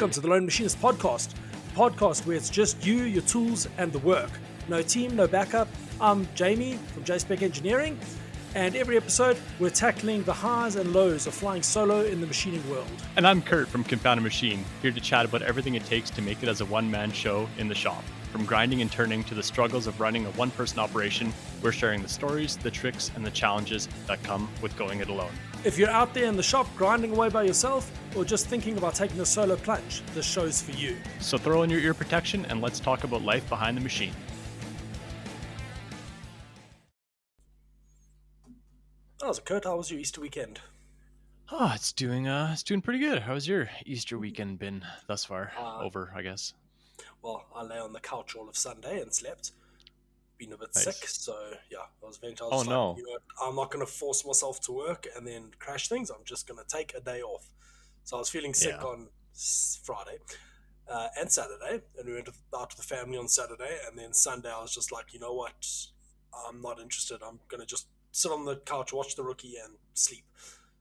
Welcome to the Lone Machinist podcast, the podcast where it's just you, your tools, and the work. No team, no backup. I'm Jamie from JSpec Engineering, and every episode we're tackling the highs and lows of flying solo in the machining world. And I'm Curt from Confounded Machine, here to chat about everything it takes to make it as a one-man show in the shop. From grinding and turning to the struggles of running a one-person operation, we're sharing the stories, the tricks, and the challenges that come with going it alone. If you're out there in the shop grinding away by yourself, or just thinking about taking a solo plunge, this show's for you. So throw in your ear protection and let's talk about life behind the machine. Oh, so Kurt, how was your Easter weekend? Oh, it's doing pretty good. How's your Easter weekend been thus far? Over, I guess. Well, I lay on the couch all of Sunday and slept. Been a bit Nice. sick, so yeah, I was venting. Oh, no. You know what, I'm not going to force myself to work and then crash things. I'm just going to take a day off. So I was feeling sick Yeah. on Friday and Saturday, and we went out with the family on Saturday, and then Sunday I was just like, you know what, I'm not interested. I'm going to just sit on the couch, watch the rookie, and sleep.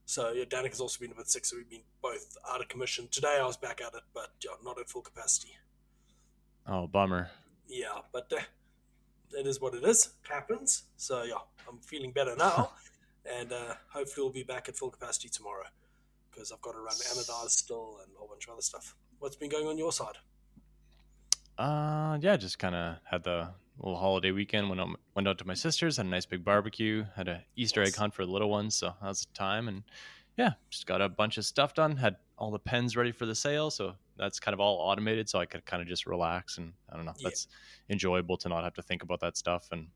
So yeah, Danik has also been a bit sick, so we've been both out of commission. Today I was back at it, but yeah, not at full capacity. Oh, bummer. Yeah, but it is what it is. It happens. So yeah, I'm feeling better now, and hopefully we'll be back at full capacity tomorrow because I've got to run anodized still and a whole bunch of other stuff. What's been going on your side? Yeah, just kind of had the little holiday weekend. Went out to my sister's, had a nice big barbecue, had a Easter egg Nice. hunt for the little ones, so that was the time. And yeah, just got a bunch of stuff done. Had all the pens ready for the sale, so that's kind of all automated, so I could kind of just relax. And I don't know, Yeah. that's enjoyable to not have to think about that stuff. And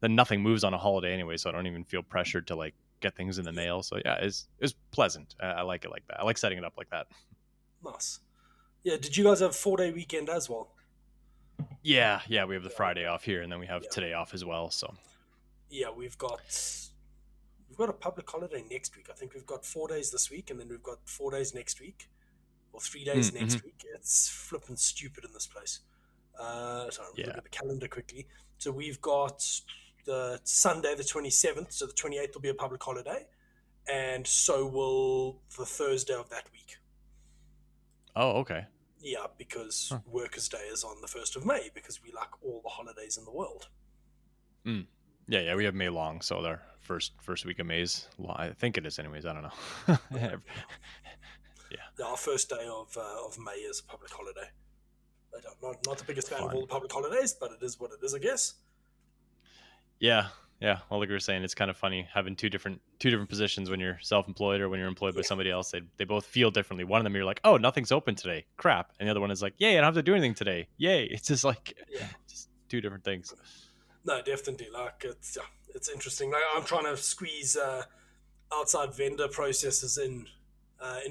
then nothing moves on a holiday anyway, so I don't even feel pressured to like get things in the mail. So yeah, it's pleasant. I like it like that. I like setting it up like that. Nice. Yeah, did you guys have a 4-day weekend as well? Yeah, we have the Friday off here, and then we have Yeah. today off as well. So Yeah, we've got a public holiday next week. I think we've got 4 days this week, and then we've got 4 days next week, or 3 days next week. It's flipping stupid in this place. Sorry, Yeah. look at the calendar quickly. So we've got the Sunday, the 27th, so the 28th will be a public holiday, and so will the Thursday of that week. Oh, okay. Yeah, because Huh. Workers' Day is on the 1st of May, because we like all the holidays in the world. Yeah, we have May long, so our first week of May's, I think it is anyways. I don't know. Yeah, our first day of May is a public holiday. Not the biggest fan of Fun. all the public holidays, but it is what it is, I guess. Yeah. Well, like we were saying, it's kind of funny having two different positions when you're self-employed or when you're employed by Yeah. somebody else. They both feel differently. One of them, you're like, oh, nothing's open today, crap, and the other one is like, yay, I don't have to do anything today, yay. It's just like, Yeah. just two different things. No, definitely. Like it's interesting. Like I'm trying to squeeze outside vendor processes in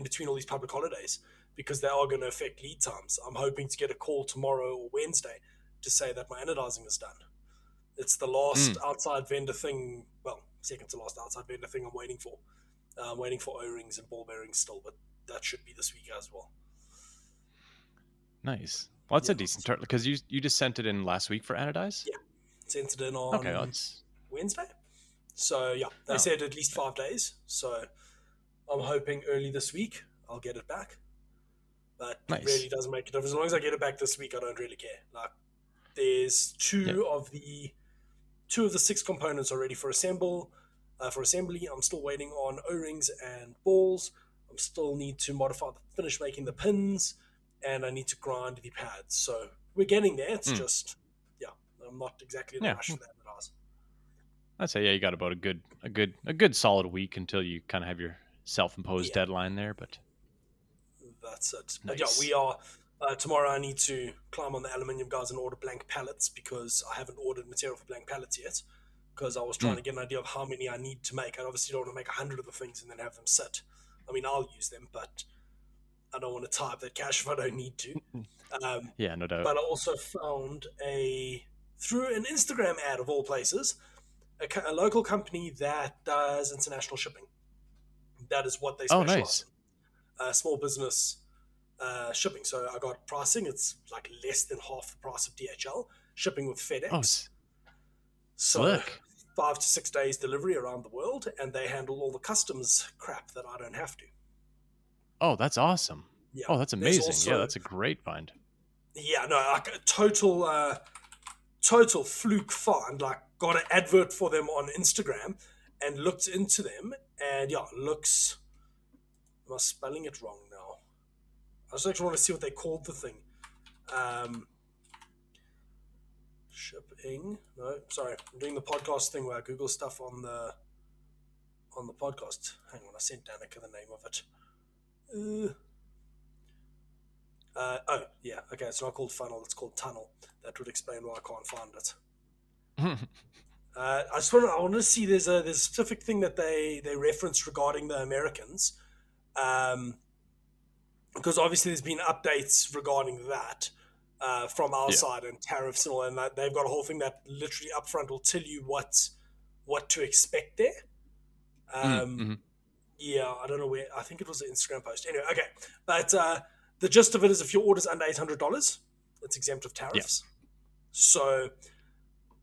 between all these public holidays because they are going to affect lead times. I'm hoping to get a call tomorrow or Wednesday to say that my anodizing is done. It's the last outside vendor thing. Well, second to last outside vendor thing I'm waiting for. I'm waiting for O-rings and ball bearings still, but that should be this week as well. Nice. Well, that's Yeah. a decent turn because you just sent it in last week for anodize. Yeah. Sent it in on Okay, that's Wednesday. So yeah, they Oh. said at least 5 days. So I'm hoping early this week I'll get it back. But Nice. it really doesn't make a difference. As long as I get it back this week, I don't really care. Like there's two of the 6 components are ready for assembly. I'm still waiting on O-rings and balls. I still need to finish making the pins, and I need to grind the pads. So we're getting there. It's just I'm not exactly in a rush for that. I'd say you got about a good solid week until you kind of have your self-imposed Yeah. deadline there. But That's it. Nice. But yeah, we are tomorrow. I need to climb on the aluminium guys and order blank pallets because I haven't ordered material for blank pallets yet. Because I was trying to get an idea of how many I need to make. I obviously don't want to make 100 of the things and then have them sit. I mean, I'll use them, but I don't want to tie up that cash if I don't need to. yeah, no doubt. But I also found through an Instagram ad of all places, a local company that does international shipping. That is what they Oh, specialize nice. in. Small business shipping. So I got pricing. It's like less than half the price of DHL shipping with FedEx. Oh, so slick. 5 to 6 days delivery around the world, and they handle all the customs crap that I don't have to. Oh, that's awesome. Yeah. Oh, that's There's amazing. also, Yeah, that's a great find. yeah, no, like a total fluke find. Like, got an advert for them on Instagram and looked into them, and yeah, looks. Am I spelling it wrong now? I just actually want to see what they called the thing. Um, Shipping. No, sorry, I'm doing the podcast thing where I Google stuff on the podcast. Hang on, I sent Danica the name of it. Oh, yeah, okay, it's not called funnel, it's called tunnel. That would explain why I can't find it. I want to see there's a specific thing that they referenced regarding the Americans, because obviously there's been updates regarding that from our Yeah. side and tariffs and all, and that they've got a whole thing that literally upfront will tell you what to expect there. Yeah, I don't know where. I think it was an Instagram post. Anyway, okay, but the gist of it is, if your order's under $800, it's exempt of tariffs. So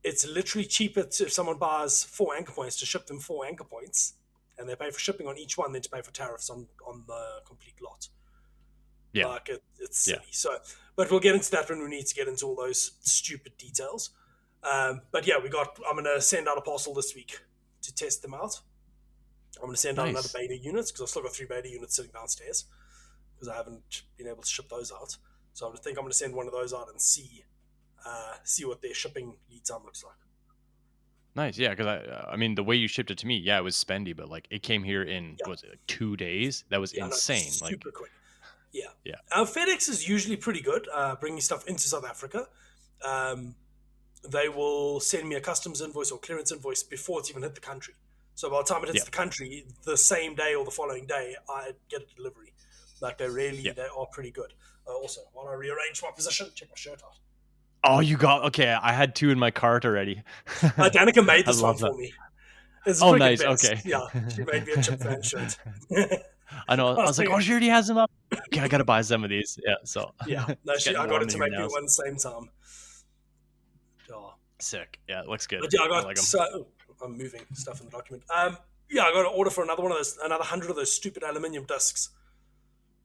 it's literally cheaper if someone buys 4 anchor points to ship them 4 anchor points, and they pay for shipping on each one, than to pay for tariffs on the complete lot. Yeah. Like it's silly. So, but we'll get into that when we need to get into all those stupid details. But yeah, I'm going to send out a parcel this week to test them out. I'm going to send out another beta unit, because I've still got 3 beta units sitting downstairs, because I haven't been able to ship those out. So I think I'm going to send one of those out and see what their shipping lead time looks like. Nice, yeah, because I mean, the way you shipped it to me, yeah, it was spendy, but like it came here in what was it, like 2 days? That was insane. No, super quick. Yeah. Yeah. FedEx is usually pretty good bringing stuff into South Africa. They will send me a customs invoice or clearance invoice before it's even hit the country. So by the time it hits the country, the same day or the following day, I get a delivery. Like they are pretty good. Also, while I rearrange my position, check my shirt out. Oh, you got, okay, I had 2 in my cart already. Danica made this one for me. It's nice, best. okay. Yeah, she made me a Chip fan shirt. I know, I was like, she already has them up. Okay, I gotta buy some of these. Yeah, so. Yeah, no, I got it to make me one same time. Oh. Sick. Yeah, it looks good. But yeah, I'm moving stuff in the document. Yeah, I got an order for another 100 of those stupid aluminium discs.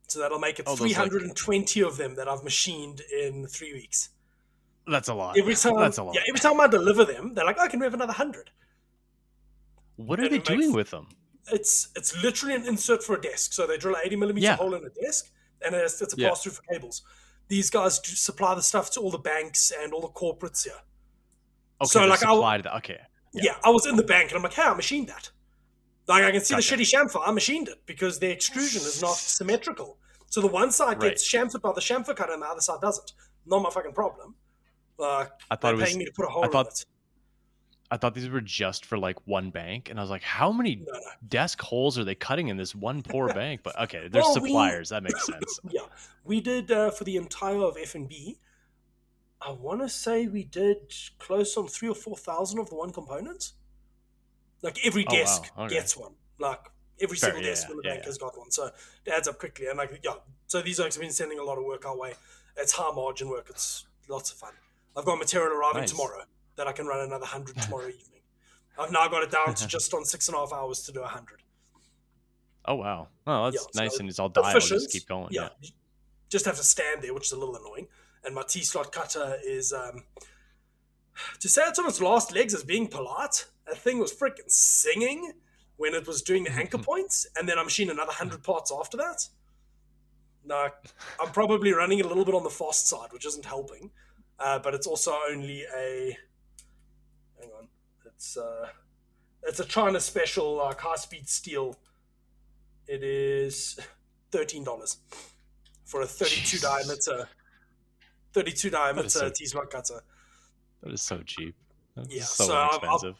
So that'll make it 320 of them that I've machined in 3 weeks. That's a lot. That's a lot. Yeah, every time I deliver them, they're like, "Oh, can we have another 100?" What are they doing with them? It's literally an insert for a desk. So they drill an 80mm hole in a desk, and it's a pass-through for cables. These guys supply the stuff to all the banks and all the corporates here. Okay, so like supply to that. Okay. Yeah, I was in the bank, and I'm like, "Hey, I machined that." Like, I can see the shitty chamfer. I machined it because the extrusion is not symmetrical. So the one side gets chamfered by the chamfer cutter, and the other side doesn't. Not my fucking problem. I thought it was paying me to put a hole in it. I thought these were just for like one bank, and I was like, how many desk holes are they cutting in this one poor bank? But okay, there's suppliers. That makes sense. Yeah, we did for the entire of F&B. I want to say we did close on 3,000 or 4,000 of the one component. Like every desk gets one. Like every single desk in the bank has got one. So it adds up quickly. And so these guys have been sending a lot of work our way. It's high margin work. It's lots of fun. I've got material arriving tomorrow that I can run another 100 tomorrow evening. I've now got it down to just on 6.5 hours to do 100. Oh, wow. Oh, that's nice. And it's all dialed. Just keep going. Yeah. You just have to stand there, which is a little annoying. And my T-slot cutter is, to say it's on its last legs as being polite, that thing was freaking singing when it was doing the anchor points, and then I machined another 100 parts after that. No, I'm probably running it a little bit on the fast side, which isn't helping. But it's also only hang on, it's a China special high-speed steel. It is $13 for a 32 diameter T-slot cutter. That is so cheap. That's so expensive.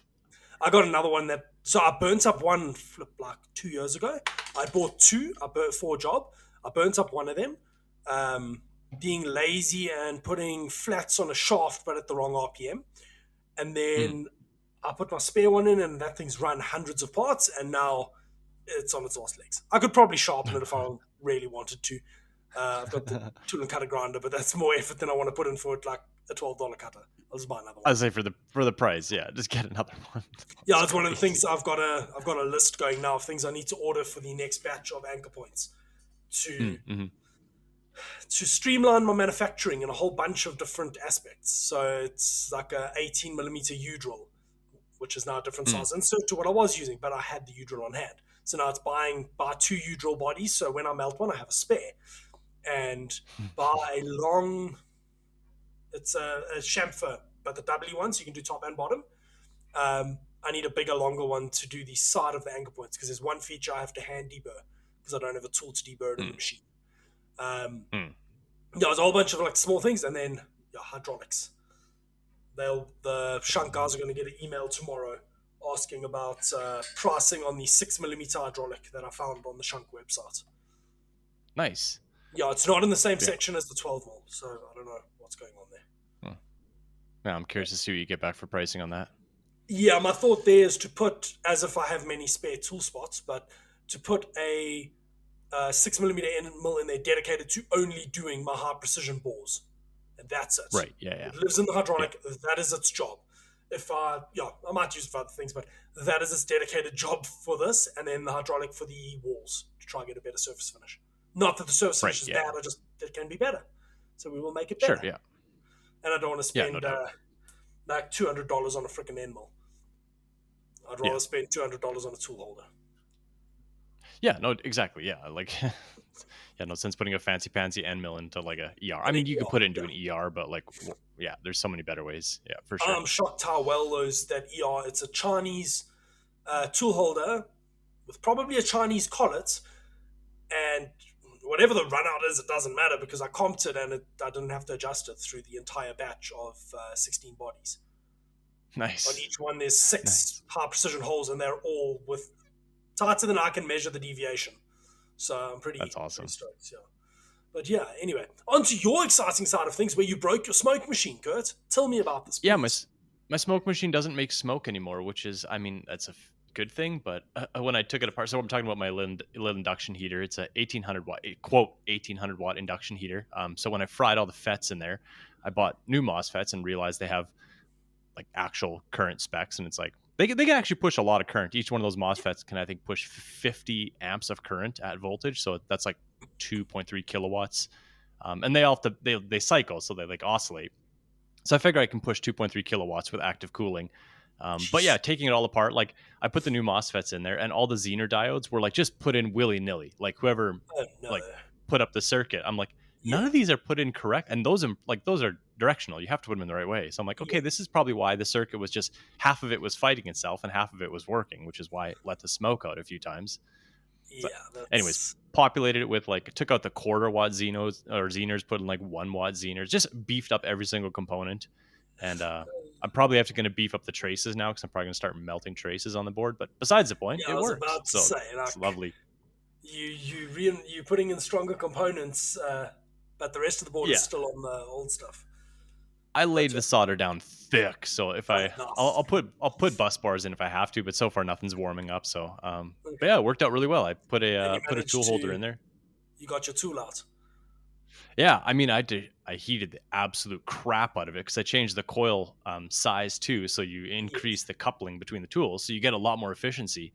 I got another one so I burnt up one like 2 years ago. I bought 2. I burnt for a job. I burnt up one of them. Being lazy and putting flats on a shaft, but at the wrong RPM. And then I put my spare one in, and that thing's run hundreds of parts, and now it's on its last legs. I could probably sharpen it if I really wanted to. I've got the tool and cutter grinder, but that's more effort than I want to put in for it, like a $12 cutter. I'll just buy another one. I'd say for the price, just get another one. Yeah, it's one of the things. I've got a list going now of things I need to order for the next batch of anchor points to to streamline my manufacturing in a whole bunch of different aspects. So it's like a 18 millimeter U drill, which is now a different Mm. size insert to what I was using, but I had the U drill on hand. So now it's buy two U drill bodies. So when I melt one, I have a spare, and buy a long. It's a chamfer, but the W one, so you can do top and bottom. I need a bigger, longer one to do the side of the anchor points because there's one feature I have to hand deburr because I don't have a tool to deburr it in the Mm. machine. Um, Mm. there's a whole bunch of like small things, and then hydraulics. The shunt guys are going to get an email tomorrow asking about pricing on the 6 millimeter hydraulic that I found on the shunt website. Nice. Yeah, it's not in the same Yeah. section as the 12 mil, so I don't know what's going on there. Yeah, I'm curious to see what you get back for pricing on that. Yeah, my thought there is to put, as if I have many spare tool spots, but to put a 6 millimeter end mill in there dedicated to only doing my high precision bores, and that's it. Right. Yeah. It lives in the Yeah. hydraulic. That is its job. I might use it for other things, but that is its dedicated job for this, and then the hydraulic for the walls to try and get a better surface finish. Not that the surface Right. finish is Yeah. bad, it can be better. So we will make it Sure. better. Yeah. And I don't want to Yeah. spend No doubt. like $200 on a freaking end mill. I'd rather Yeah. spend $200 on a tool holder. Yeah. No. Exactly. Yeah. Like. Yeah. No sense putting a fancy end mill into like a ER. I mean, you could put it into an ER, but like, yeah, there's so many better ways. Yeah, for sure. I'm shocked how well that ER. It's a Chinese tool holder with probably a Chinese collet, and whatever the run out is, it doesn't matter because I comped it and I didn't have to adjust it through the entire batch of 16 bodies. Nice. On each one, there's 6 high precision holes, and they're all with tighter than I can measure the deviation. So I'm That's awesome. Pretty stoked, yeah. But yeah, anyway, on to your exciting side of things where you broke your smoke machine, Curt. Tell me about this, please. Yeah, my smoke machine doesn't make smoke anymore, which is, I mean, that's a good thing. But when I took it apart, so I'm talking about my little induction heater. It's a 1800 watt, quote 1800 watt induction heater. So when I fried all the FETs in there, I bought new MOSFETs and realized they have like actual current specs, and it's like they can actually push a lot of current. Each one of those MOSFETs can, I think, push 50 amps of current at voltage, so that's like 2.3 kilowatts. And they all have to they cycle, so they like oscillate. So I figure I can push 2.3 kilowatts with active cooling. But yeah, taking it all apart, like I put the new MOSFETs in there, and all the Zener diodes were like just put in willy nilly. Like whoever like put up the circuit, I'm like, none of these are put in correct, and those are directional. You have to put them in the right way. So I'm like, okay, this is probably why the circuit was just half of it was fighting itself and half of it was working, which is why it let the smoke out a few times. So, anyways, populated it with like took out the quarter watt Zeners, put in like 1 watt Zeners, just beefed up every single component. And I'm probably going to beef up the traces now because I'm probably going to start melting traces on the board. But besides the point, it works. About to say, like, it's lovely. You're putting in stronger components, but the rest of the board is still on the old stuff. I laid the solder down thick, so if I'll put bus bars in if I have to, but so far nothing's warming up. So, but yeah, it worked out really well. I put a tool holder in there. You got your tool out. Yeah, I mean, I heated the absolute crap out of it because I changed the coil size too, so you increase the coupling between the tools, so you get a lot more efficiency.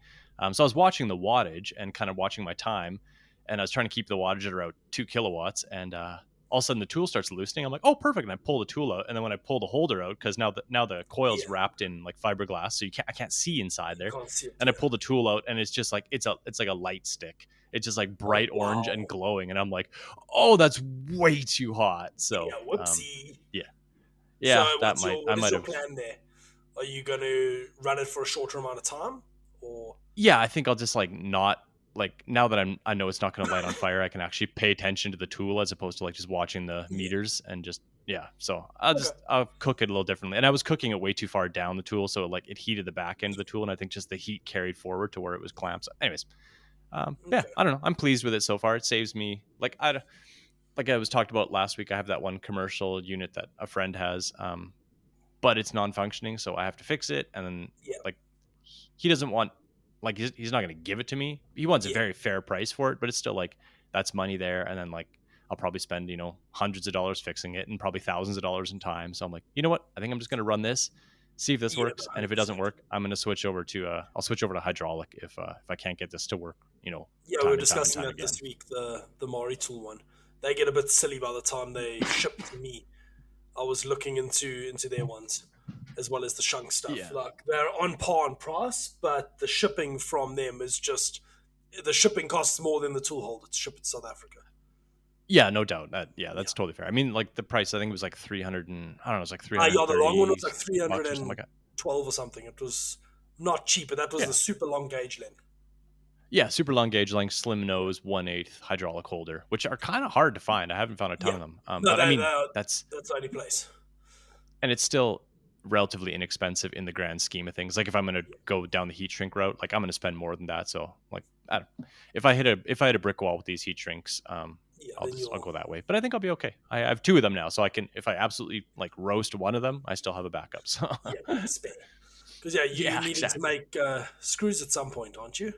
So I was watching the wattage and kind of watching my time, and I was trying to keep the wattage at around 2 kilowatts, and all of a sudden the tool starts loosening. I'm like, oh, perfect. And I pull the tool out. And then when I pull the holder out, because now the coil's wrapped in like fiberglass, so I can't see inside there. And I pull the tool out, and it's just like it's like a light stick. It's just like bright orange and glowing. And I'm like, oh, that's way too hot. So whoopsie. Yeah, so that I might have. Plan there? Are you going to run it for a shorter amount of time, or? Yeah, I think I'll just like not. Like now that I know it's not going to light on fire, I can actually pay attention to the tool as opposed to like just watching the meters and just So I'll cook it a little differently. And I was cooking it way too far down the tool, so like it heated the back end of the tool, and I think just the heat carried forward to where it was clamped. So anyways, I don't know. I'm pleased with it so far. It saves me like I was talked about last week. I have that one commercial unit that a friend has, but it's non-functioning, so I have to fix it. And then like he doesn't want. Like he's not going to give it to me. He wants a very fair price for it, but it's still like that's money there. And then like I'll probably spend hundreds of dollars fixing it and probably thousands of dollars in time. So I'm like, you know what? I think I'm just going to run this, see if this works, and if it doesn't work, I'm going to switch over to I'll switch over to hydraulic if I can't get this to work. we were discussing that this week, the Mari tool one. they get a bit silly by the time they ship to me. I was looking into their ones, as well as the Shunk stuff. Yeah. Like they're on par on price, but the shipping from them is just the shipping costs more than the tool holder to ship it to South Africa. Yeah, no doubt. That's Yeah. totally fair. I mean, like the price, I think it was like 300 and I don't know, it was like Yeah, the long one was like $330 or something like that. 312 or something. It was not cheap, but that was Yeah. the super long gauge length. Yeah, super long gauge length, slim nose, 1/8 hydraulic holder, which are kind of hard to find. I haven't found a ton of them. No, But I mean, that's the only place. and it's still relatively inexpensive in the grand scheme of things. Like if I'm going to go down the heat shrink route, like I'm going to spend more than that. So like, if I hit a brick wall with these heat shrinks, I'll go that way. But I think I'll be okay. I have 2 of them now, so I can, if I absolutely like roast one of them, I still have a backup. So yeah, spare. Because you needed to make screws at some point, aren't you?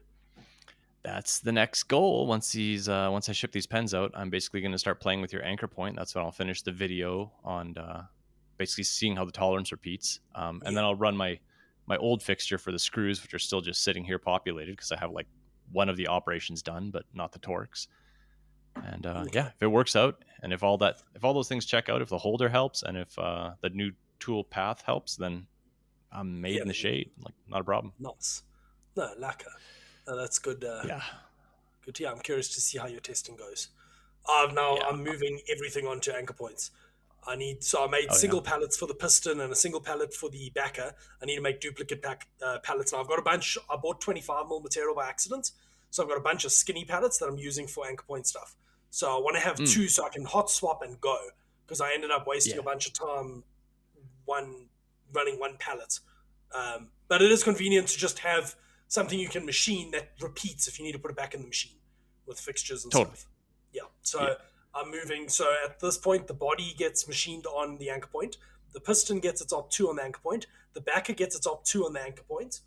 That's the next goal. Once I ship these pens out, I'm basically going to start playing with your anchor point. That's when I'll finish the video on basically seeing how the tolerance repeats, and then I'll run my old fixture for the screws, which are still just sitting here populated because I have like one of the operations done, but not the torques. And if it works out, and if all those things check out, if the holder helps, and if the new tool path helps, then I'm made in the shade. Like, not a problem. Nice. No, lacquer. That's good. Good. Yeah, I'm curious to see how your testing goes. I'm moving everything onto anchor points. I made single pallets for the piston and a single pallet for the backer. I need to make duplicate pallets. Now I've got a bunch. I bought 25mm material by accident, so I've got a bunch of skinny pallets that I'm using for anchor point stuff. So I want to have 2 so I can hot swap and go, because I ended up wasting a bunch of time running one pallet. But it is convenient to just have something you can machine that repeats if you need to put it back in the machine with fixtures and stuff. Yeah. So I'm moving. So at this point, the body gets machined on the anchor point. The piston gets its op 2 on the anchor point. The backer gets its op 2 on the anchor point.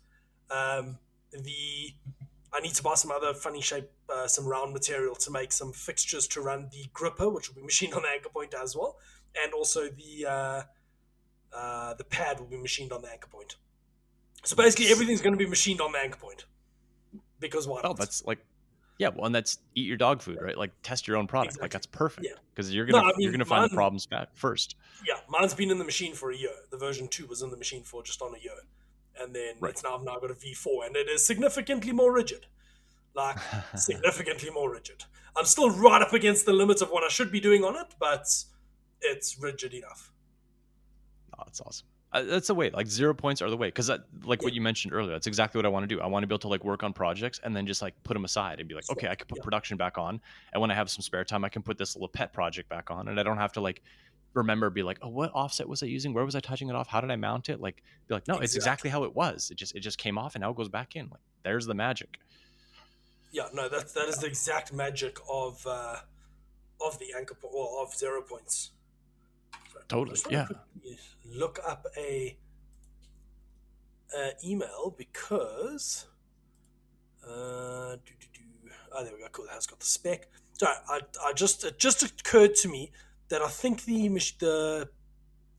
I need to buy some other funny shape, some round material to make some fixtures to run the gripper, which will be machined on the anchor point as well. And also the pad will be machined on the anchor point. So basically everything's going to be machined on the anchor point. Because why not? Oh, that's like, and that's eat your dog food, right? Like test your own product. Exactly. Like that's perfect. Because you're gonna find the problems first. Yeah, mine's been in the machine for a year. The version 2 was in the machine for just on a year. And then I've now got a V4, and it is significantly more rigid. Like, significantly more rigid. I'm still right up against the limits of what I should be doing on it, but it's rigid enough. Oh, that's awesome. That's the way. Like 0 points are the way. Because what you mentioned earlier, that's exactly what I want to do. I want to be able to like work on projects and then just like put them aside and be like, okay, I can put production back on. And when I have some spare time, I can put this little pet project back on. And I don't have to like be like, oh, what offset was I using? Where was I touching it off? How did I mount it? Like, be like, no, it's exactly how it was. It just came off and now it goes back in. Like, there's the magic. Yeah, no, that is the exact magic of the anchor point, or of 0 points. So totally, yeah. Look up a email because there we go. Cool, it has got the spec. So it just occurred to me that I think the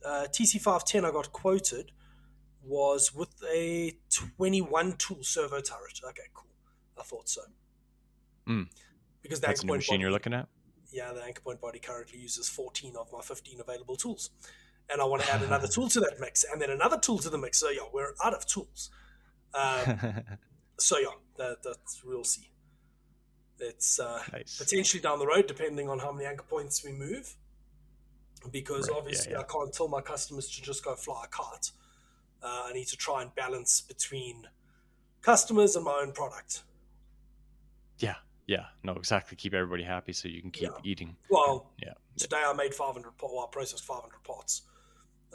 TC510 I got quoted was with a 21 tool servo turret. Okay, cool. I thought so. Because that's the new machine you're looking at? Yeah, the anchor point body currently uses 14 of my 15 available tools. And I want to add another tool to that mix, and then another tool to the mix. So, we're out of tools. That's we'll see. It's nice. Potentially down the road, depending on how many anchor points we move. Because obviously I can't tell my customers to just go fly a kite. I need to try and balance between customers and my own product. Yeah, no, exactly. Keep everybody happy so you can keep eating. Well, today I made 500 parts. Well, I processed 500 parts.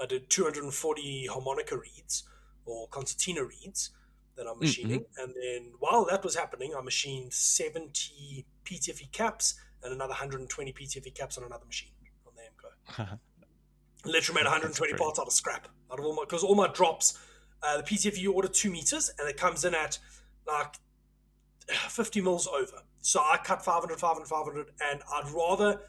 I did 240 harmonica reeds or concertina reeds that I'm machining. And then while that was happening, I machined 70 PTFE caps and another 120 PTFE caps on another machine on the MCO. Literally made 120 parts out of scrap. Out of because all my drops, the PTFE you order 2 meters and it comes in at like 50 mils over. So I cut 500, and I'd rather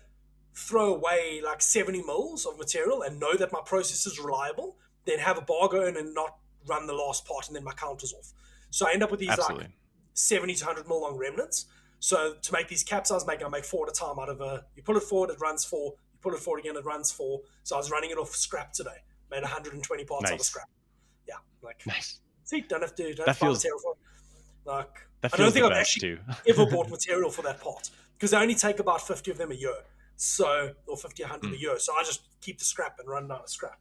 throw away like 70 mils of material and know that my process is reliable than have a bar go in and not run the last part and then my counter's off. So I end up with these like 70 to 100 mil long remnants. So to make these caps I make 4 at a time out of you pull it forward, it runs 4. You pull it forward again, it runs 4. So I was running it off scrap today. Made 120 parts out of Nice. scrap. Yeah, like Nice. see, don't have to That buy feels material for it. Like that I don't feels the think I've best actually too. ever bought material for that part because they only take about 50 of them a year. So or 50, 100 a year. So I just keep the scrap and run out of scrap.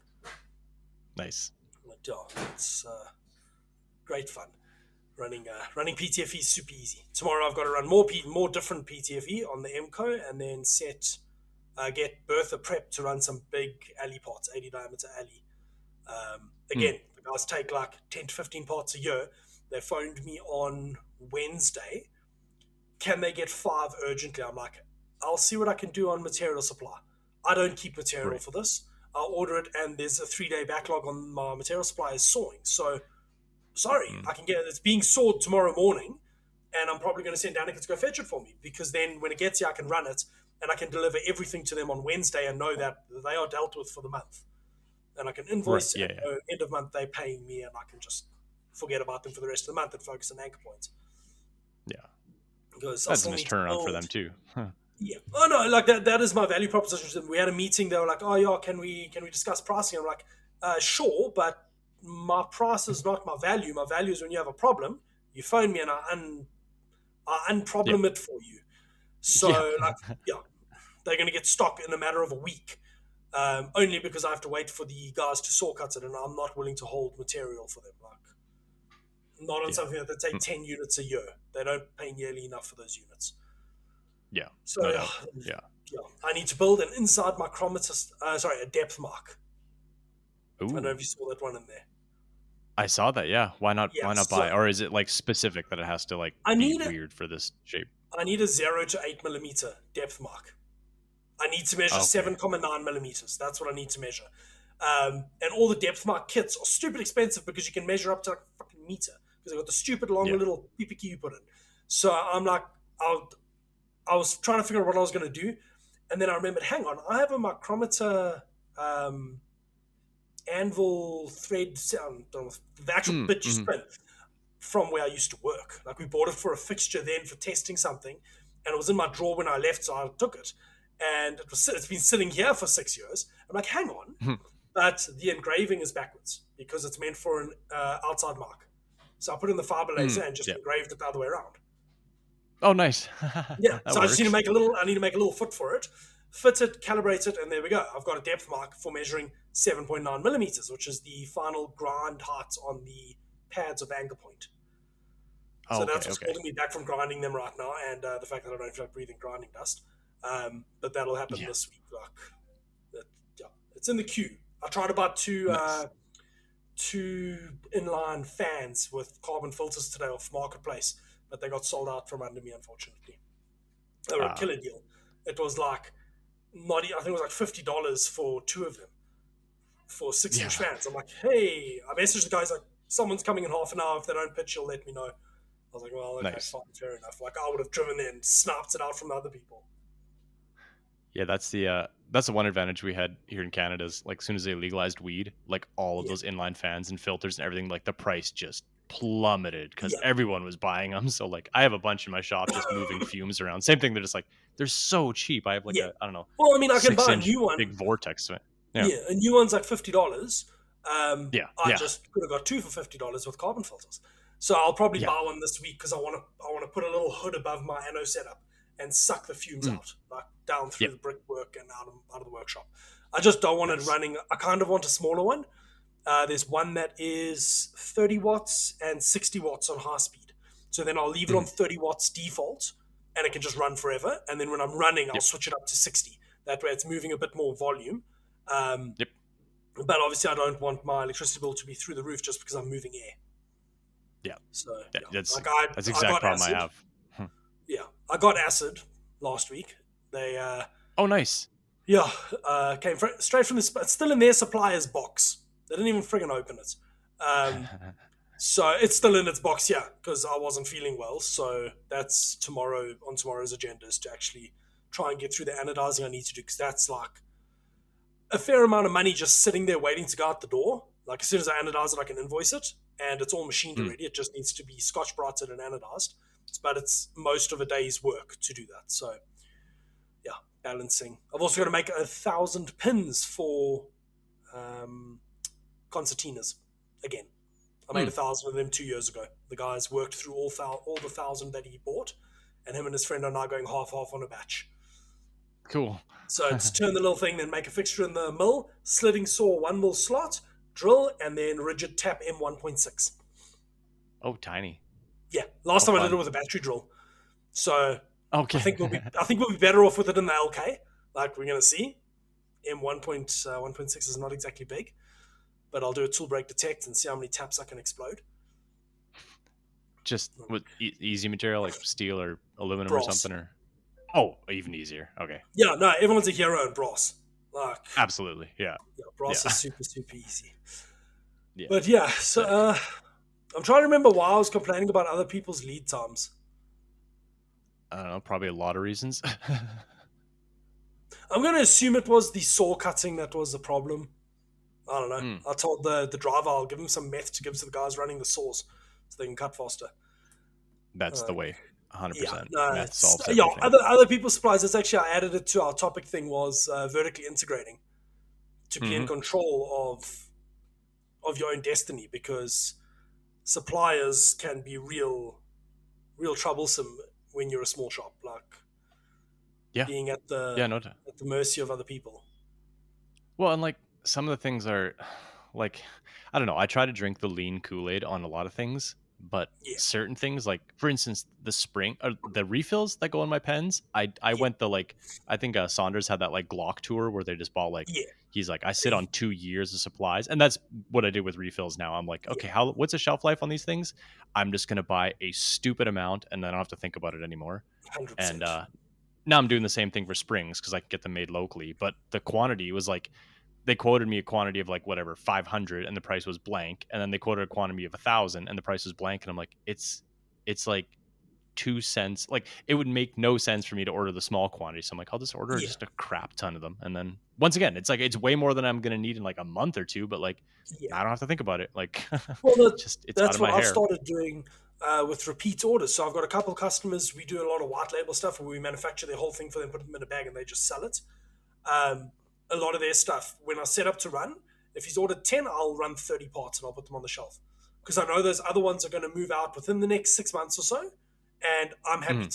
Nice. Like, yeah, it's great fun. Running PTFE is super easy. Tomorrow I've got to run more different PTFE on the MCO and then get Bertha prep to run some big alley parts, 80 diameter alley. Again, the guys take like 10 to 15 parts a year. They phoned me on Wednesday. Can they get 5 urgently? I'm like, I'll see what I can do on material supply. I don't keep material for this. I'll order it, and there's a 3-day backlog on my material supply is sawing. So, sorry, I can get it. It's being sawed tomorrow morning, and I'm probably going to send Danica to go fetch it for me because then when it gets here, I can run it and I can deliver everything to them on Wednesday and know that they are dealt with for the month. And I can invoice and end of month they're paying me, and I can just forget about them for the rest of the month and focus on anchor points. Yeah, because that's a nice turnaround for them too. Huh. Yeah. Oh no, like that is my value proposition. We had a meeting. They were like, "Oh yeah, can we discuss pricing?" I'm like, "Sure, but my price is not my value. My value is when you have a problem, you phone me and I unproblem it for you." So they're going to get stock in a matter of a week, only because I have to wait for the guys to saw cut it, and I'm not willing to hold material for them. Like, not on something that they take 10 units a year. They don't pay nearly enough for those units. Yeah. So no doubt. Yeah. I need to build an inside micrometer. A depth mark. Ooh. I don't know if you saw that one in there. I saw that. Yeah. Why not? Yeah, why not buy? Or is it like specific that it has to like be weird for this shape? I need a 0 to 8 millimeter depth mark. I need to measure 7.9 millimeters. That's what I need to measure. And all the depth mark kits are stupid expensive because you can measure up to like a fucking meter because they've got the stupid long little PPQ you put in. So I'm like, I was trying to figure out what I was going to do, and then I remembered, hang on, I have a micrometer anvil thread sound, the actual bit you spin from where I used to work. Like we bought it for a fixture then for testing something, and it was in my drawer when I left, so I took it. And it's been sitting here for 6 years. I'm like, hang on, but the engraving is backwards because it's meant for an outside mark. So I put in the fiber laser and just engraved it the other way around. Oh, nice. Yeah. So I just need to make a little foot for it, fit it, calibrate it, and there we go. I've got a depth mark for measuring 7.9 millimeters, which is the final grind height on the pads of the anchor point. So that's what's holding me back from grinding them right now, and the fact that I don't feel like breathing grinding dust. But that'll happen this week. It's in the queue. I tried to buy two inline fans with carbon filters today off Marketplace, but they got sold out from under me, unfortunately. They were a killer deal. It was like I think it was like $50 for 2 of them for 6-inch fans. I'm like, hey, I messaged the guys like, someone's coming in half an hour. If they don't pitch, you'll let me know. I was like, well, okay, fine, fair enough. Like I would have driven there and snapped it out from other people. Yeah, that's the one advantage we had here in Canada is like as soon as they legalized weed, like all of those inline fans and filters and everything, like the price just plummeted because everyone was buying them. So like I have a bunch in my shop just moving fumes around. Same thing, they're just like they're so cheap. I have like I don't know. Well, I mean, I can buy a new one. Big vortex. Yeah, a new one's like $50. I just could have got 2 for $50 with carbon filters. So I'll probably buy one this week because I want to put a little hood above my anode setup and suck the fumes out, like down through the brickwork and out of the workshop. I just don't want it running. I kind of want a smaller one. There's one that is 30 watts and 60 watts on high speed. So then I'll leave it on 30 watts default, and it can just run forever. And then when I'm running, I'll switch it up to 60. That way it's moving a bit more volume. But obviously I don't want my electricity bill to be through the roof just because I'm moving air. Yeah. So that's the exact problem I have. Yeah, I got acid last week. They oh, nice. Yeah, came straight from this. It's still in their supplier's box. They didn't even friggin' open it. So it's still in its box, because I wasn't feeling well. So that's on tomorrow's agenda is to actually try and get through the anodizing I need to do, because that's like a fair amount of money just sitting there waiting to go out the door. Like as soon as I anodize it, I can invoice it, and it's all machined already. It just needs to be scotch-brighted and anodized. but it's most of a day's work to do that. So yeah, balancing. I've also got to make 1,000 pins for concertinas again. I made 1,000 of them 2 years ago. The guys worked through all the 1,000 that he bought, and him and his friend are now going half on a batch. Cool. So it's turn the little thing, then make a fixture in the mill, slitting saw 1 mil slot, drill, and then rigid tap M1.6. Oh, tiny. Yeah, last time I fun. did it with a battery drill. So Okay. I think we'll be better off with it in the LK. Like we're gonna see. M1.6 is not exactly big, but I'll do a tool break detect and see how many taps I can explode. Just with easy material like steel or aluminum Brass. or something, or even easier. Okay. Yeah, no, everyone's a hero in brass. Like Absolutely. Yeah. brass is super easy. Yeah. But yeah, so I'm trying to remember why I was complaining about other people's lead times. I don't know, probably a lot of reasons. I'm going to assume it was the saw cutting that was the problem. I don't know. I told the driver I'll give him some meth to give to the guys running the saws so they can cut faster. That's the way. 100%. Yeah, Meth solves everything. other people's supplies. It's actually, I added it to our topic thing, was vertically integrating to be in control of your own destiny, because suppliers can be real troublesome when you're a small shop, like being at the mercy of other people. Well, and like some of the things are like, I don't know, I try to drink the lean Kool-Aid on a lot of things, but certain things, like for instance the spring or the refills that go in my pens, I went the like, I think Saunders had that like Glock tour where they just bought like he's like, I sit on 2 years of supplies, and that's what I did with refills. Now I'm like, okay, what's the shelf life on these things? I'm just gonna buy a stupid amount and then I don't have to think about it anymore. 100%. And now I'm doing the same thing for springs because I can get them made locally, but the quantity was like, they quoted me a quantity of like whatever 500 and the price was blank, and then they quoted a quantity of 1,000 and the price was blank, and I'm like, it's like 2 cents. Like it would make no sense for me to order the small quantity, so I'm like, I'll just order just a crap ton of them, and then once again it's like, it's way more than I'm gonna need in like a month or two, but like I don't have to think about it. Like well, it's that's out of my what I've hair. started doing with repeat orders. So I've got a couple of customers. We do a lot of white label stuff where we manufacture their whole thing for them, put them in a bag, and they just sell it. A lot of their stuff, when I set up to run, if he's ordered 10, I'll run 30 parts and I'll put them on the shelf, because I know those other ones are going to move out within the next 6 months or so, and I'm happy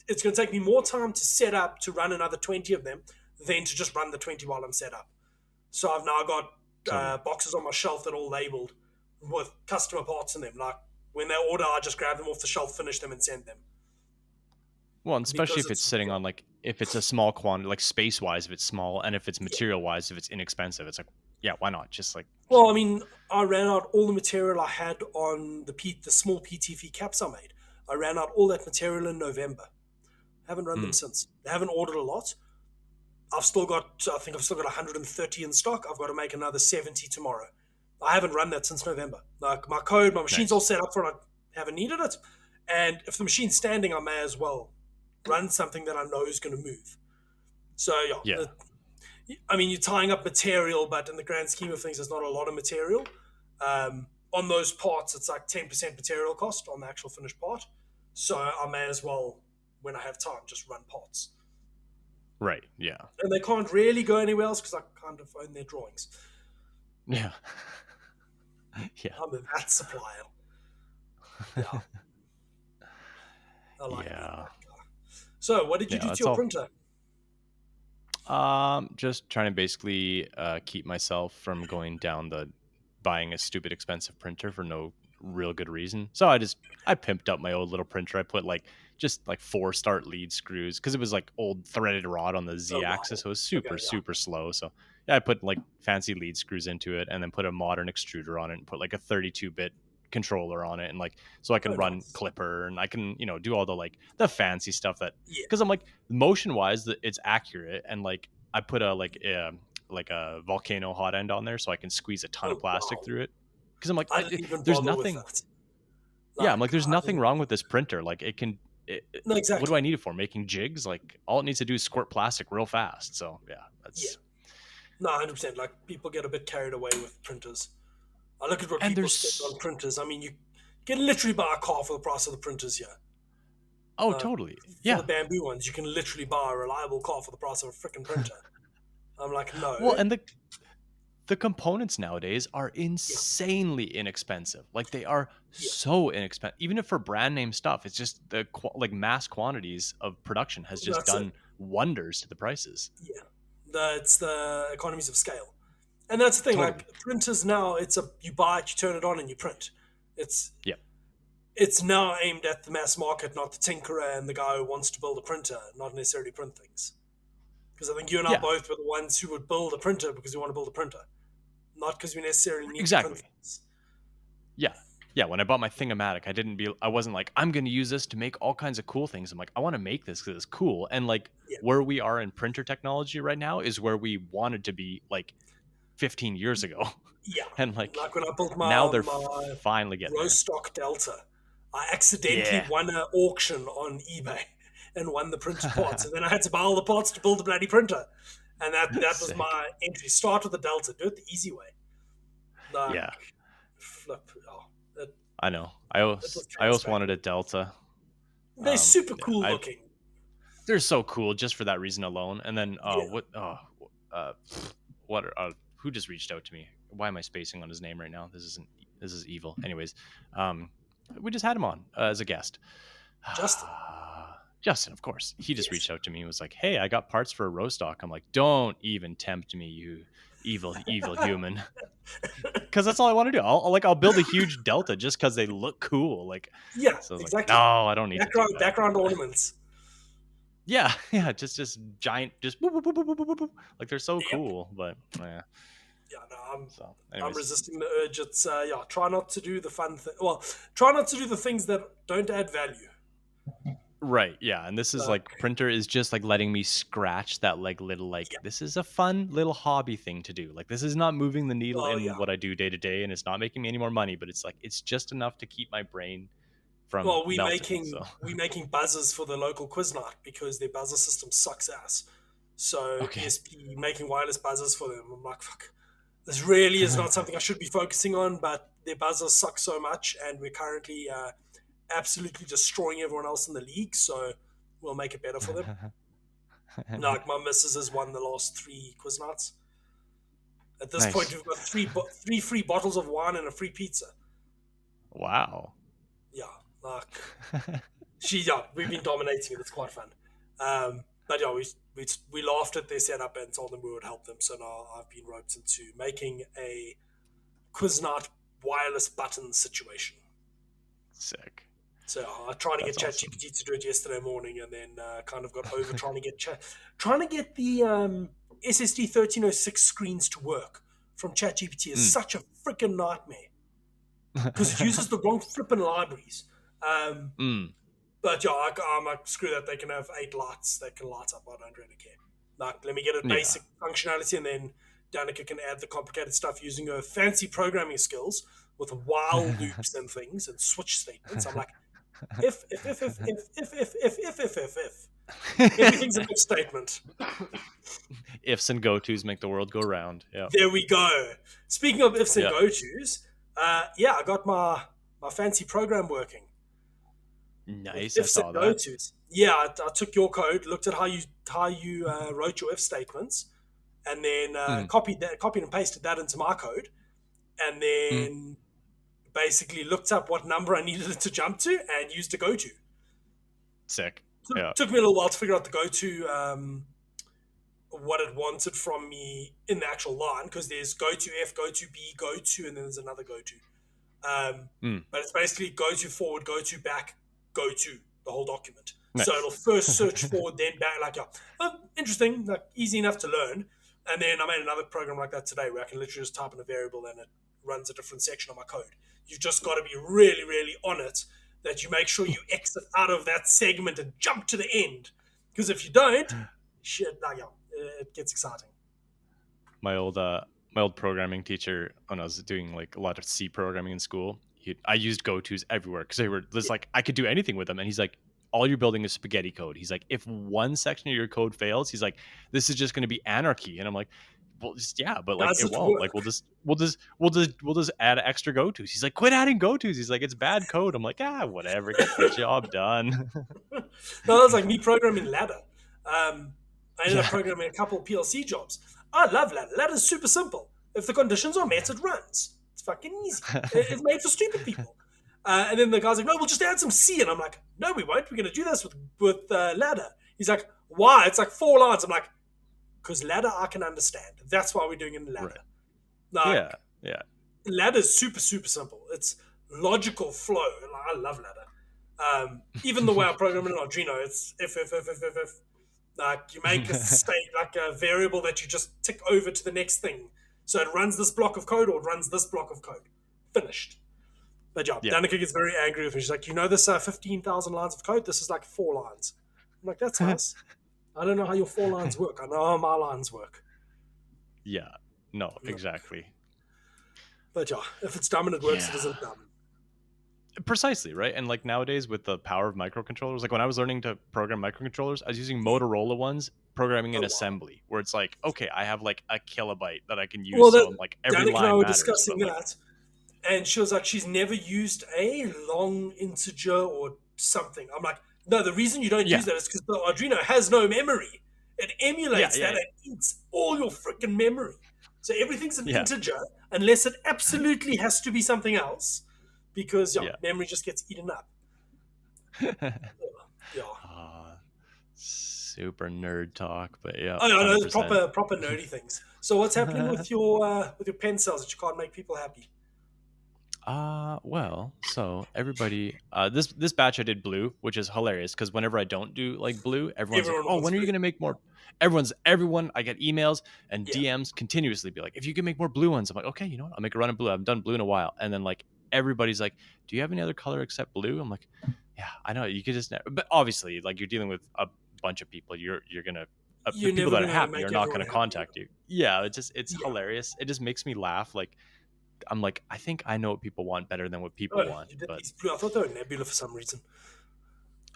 it's going to take me more time to set up to run another 20 of them than to just run the 20 while I'm set up. So I've now got boxes on my shelf that are all labeled with customer parts in them. Like when they order, I just grab them off the shelf, finish them, and send them. Well, and especially if it's sitting on, like, if it's a small quantity, like space wise, if it's small, and if it's material wise, if it's inexpensive, it's like, yeah, why not? Just like, well, I mean, I ran out all the material I had on the small PTV caps I made. I ran out all that material in November. Haven't run them since. They haven't ordered a lot. I think I've still got 130 in stock. I've got to make another 70 tomorrow. I haven't run that since November. Like my machine's all set up for it. I haven't needed it. And if the machine's standing, I may as well run something that I know is going to move. So I mean, you're tying up material, but in the grand scheme of things, there's not a lot of material. On those parts, it's like 10% material cost on the actual finished part. So I may as well, when I have time, just run parts. Right, yeah. And they can't really go anywhere else because I kind of own their drawings. Yeah. Yeah. I'm a VAT supplier. Yeah. I like that. So, what did you do to your printer? Just trying to basically keep myself from going down buying a stupid expensive printer for no real good reason. So I pimped up my old little printer. I put just 4 start lead screws because it was like old threaded rod on the Z axis. So it was super slow. So yeah, I put like fancy lead screws into it and then put a modern extruder on it and put like a 32-bit controller on it, and like so I can run Clipper and I can do all the fancy stuff that because I'm like motion wise that it's accurate, and like I put a volcano hot end on there so I can squeeze a ton of plastic through it because I'm like there's nothing. I'm like there's nothing wrong with this printer. Like it can. No, exactly. What do I need it for? Making jigs? Like all it needs to do is squirt plastic real fast. So no, 100%. Like people get a bit carried away with printers. I look at what people spend on printers. I mean, you can literally buy a car for the price of the printers here. Oh, totally. For the Yeah. bamboo ones, you can literally buy a reliable car for the price of a freaking printer. I'm like, Well, no. and the components nowadays are Yeah, insanely inexpensive. Like they are yeah, so inexpensive. Even if for brand name stuff, it's just like mass quantities of production has just that's it. done wonders to the prices. Yeah, it's the economies of scale, and that's the thing. Totally. Like printers now, you buy it, you turn it on, and you print. It's Yeah. it's now aimed at the mass market, not the tinkerer and the guy who wants to build a printer, not necessarily print things. Because I think you and I Yeah. both were the ones who would build a printer because we want to build a printer, not because we necessarily need to print Exactly. things. Yeah. Yeah, when I bought my Thingamatic, I wasn't like, I'm going to use this to make all kinds of cool things. I'm like, I want to make this because it's cool. And like Yeah, where we are in printer technology right now is where we wanted to be like 15 years ago. yeah. And like Like when I built now my they're my finally getting there. Rostock Delta, I accidentally Yeah. won an auction on eBay and won the printed parts, and then I had to buy all the parts to build a bloody printer. And that was Sick. my entry. Start with the Delta, do it the easy way. Like Yeah, flip. Oh, I know. it was I chaos always back wanted then. a Delta. They're super Yeah, cool looking. they're so cool just for that reason alone. And then Yeah. uh what who just reached out to me? Why am I spacing on his name right now? This is evil. Anyways, we just had him on as a guest. Justin. Justin, of course. He just Yes. reached out to me and was like, "Hey, I got parts for a Rostock." I'm like, "Don't even tempt me, you evil human." Because that's all I want to do. I'll build a huge Delta just because they look cool. Like, Yeah, so I was like, exactly. no, I don't need to do that. Background ornaments. Yeah, yeah, just giant, just boop, boop, boop, boop, boop, boop, boop. Like they're so Yep. cool. But yeah. Yeah, no, So, I'm anyways, resisting the urge. It's try not to do the fun thing. Well, try not to do the things that don't add value. right, yeah, and this is Uh, like printer is just like letting me scratch that like little like yeah. this is a fun little hobby thing to do. Like this is not moving the needle Oh in yeah. what I do day to day, and it's not making me any more money. But it's like it's just enough to keep my brain from Well, melting. So we making buzzers for the local quiz night because their buzzer system sucks ass. So okay. ESP making wireless buzzers for them. I'm like, fuck. This really is not something I should be focusing on, but their buzzers suck so much, and we're currently absolutely destroying everyone else in the league. So we'll make it better for them. Like my missus has won the last 3 quiz nights. At this point, Nice. we've got three free bottles of wine and a free pizza. Wow. Yeah, like we've been dominating it. It's quite fun. But yeah, we laughed at their setup and told them we would help them. So now I've been roped into making a quiz night wireless button situation. Sick. So I tried to get That's awesome. ChatGPT to do it yesterday morning, and then kind of got over trying to get the SSD 1306 screens to work from ChatGPT is Mm. such a freaking nightmare because it uses the wrong flipping libraries. Mm. But yeah, I'm like, screw that. They can have 8 lights. They can light up. I don't really care. Like, let me get a Yeah. basic functionality, and then Danica can add the complicated stuff using her fancy programming skills with while loops and things and switch statements. I'm like, if. Everything's an if statement. Ifs and go-tos make the world go round. Yeah. There we go. Speaking of ifs and Yeah. go-tos, I got my fancy program working. With Nice. I ifs and saw that. go-tos. Yeah, I took your code, looked at how you wrote your if statements, and then Mm. copied and pasted that into my code, and Mm. then basically looked up what number I needed it to jump to and used a go-to. Sick. So Yeah. it took me a little while to figure out the go-to, what it wanted from me in the actual line, because there's go-to F, go-to B, go-to, and then there's another go-to. Mm. But it's basically go-to forward, go-to back, go-to, the whole document. So Nice. it'll first search forward, then back, like, interesting, like easy enough to learn. And then I made another program like that today where I can literally just type in a variable and it runs a different section of my code. You've just got to be really, really on it that you make sure you exit out of that segment and jump to the end. Because if you don't, shit, it gets exciting. My old programming teacher, when I was doing like a lot of C programming in school, I used go-tos everywhere because they were just like I could do anything with them. And he's like, all you're building is spaghetti code. He's like, if one section of your code fails, he's like, this is just going to be anarchy. And I'm like, well, yeah, but like Does it it won't. work? Like we'll just add extra go-tos. He's like, quit adding go-tos. He's like, it's bad code. I'm like, whatever, get the job done. No, that was like me programming ladder. I ended up Yeah. programming a couple PLC jobs. I love ladder. Ladder's super simple. If the conditions are met, it runs. It's fucking easy. It's made for stupid people. And then the guy's like, no, we'll just add some C. And I'm like, no, we won't. We're going to do this with ladder. He's like, why? It's like 4 lines. I'm like, because ladder I can understand. That's why we're doing it in ladder. Right. Like, Yeah. Yeah. ladder's super, super simple. It's logical flow. And I love ladder. Even the way I program it in Arduino, it's if. Like you make a state, like a variable that you just tick over to the next thing. So it runs this block of code or it runs this block of code. Finished. But yeah, Yeah. Danica gets very angry with me. She's like, this 15,000 lines of code? This is like 4 lines. I'm like, that's nice. I don't know how your 4 lines work. I know how my lines work. Yeah. No, exactly. But yeah, if it's dumb and it works, Yeah. it isn't dumb. Precisely, right? And like nowadays with the power of microcontrollers, like when I was learning to program microcontrollers, I was using Motorola ones programming in assembly, where it's like, okay, I have like a kilobyte that I can use. Well, So I'm like every Danica and I line were matters. discussing But like, that, and she was like, she's never used a long integer or something. I'm like, no, the reason you don't Yeah. use that is because the Arduino has no memory. It emulates Yeah. that and eats all your freaking memory. So everything's an Yeah. integer unless it absolutely has to be something else, because Yeah. memory just gets eaten up. Yeah. Super nerd talk, but yeah. Oh no, 100%. proper nerdy things. So what's happening with your pen cells that you can't make people happy? Well, so everybody, this batch I did blue, which is hilarious because whenever I don't do like blue, everyone's Everyone like, "Oh, wants when are you blue. gonna make more?" Everyone. I get emails and Yeah. DMs continuously be like, "If you can make more blue ones," I'm like, "Okay, you know what? I'll make a run of blue. I haven't done blue in a while." And then like everybody's like, "Do you have any other color except blue?" I'm like, "Yeah, I know. You could just," but obviously, like you're dealing with a bunch of people. You're gonna. The You're people never that are gonna happy make are not everyone going to happy. contact you. Yeah, it's Yeah. hilarious. It just makes me laugh. Like I'm like, I think I know what people want better than what people want. You did But these blue. I thought they were Nebula for some reason.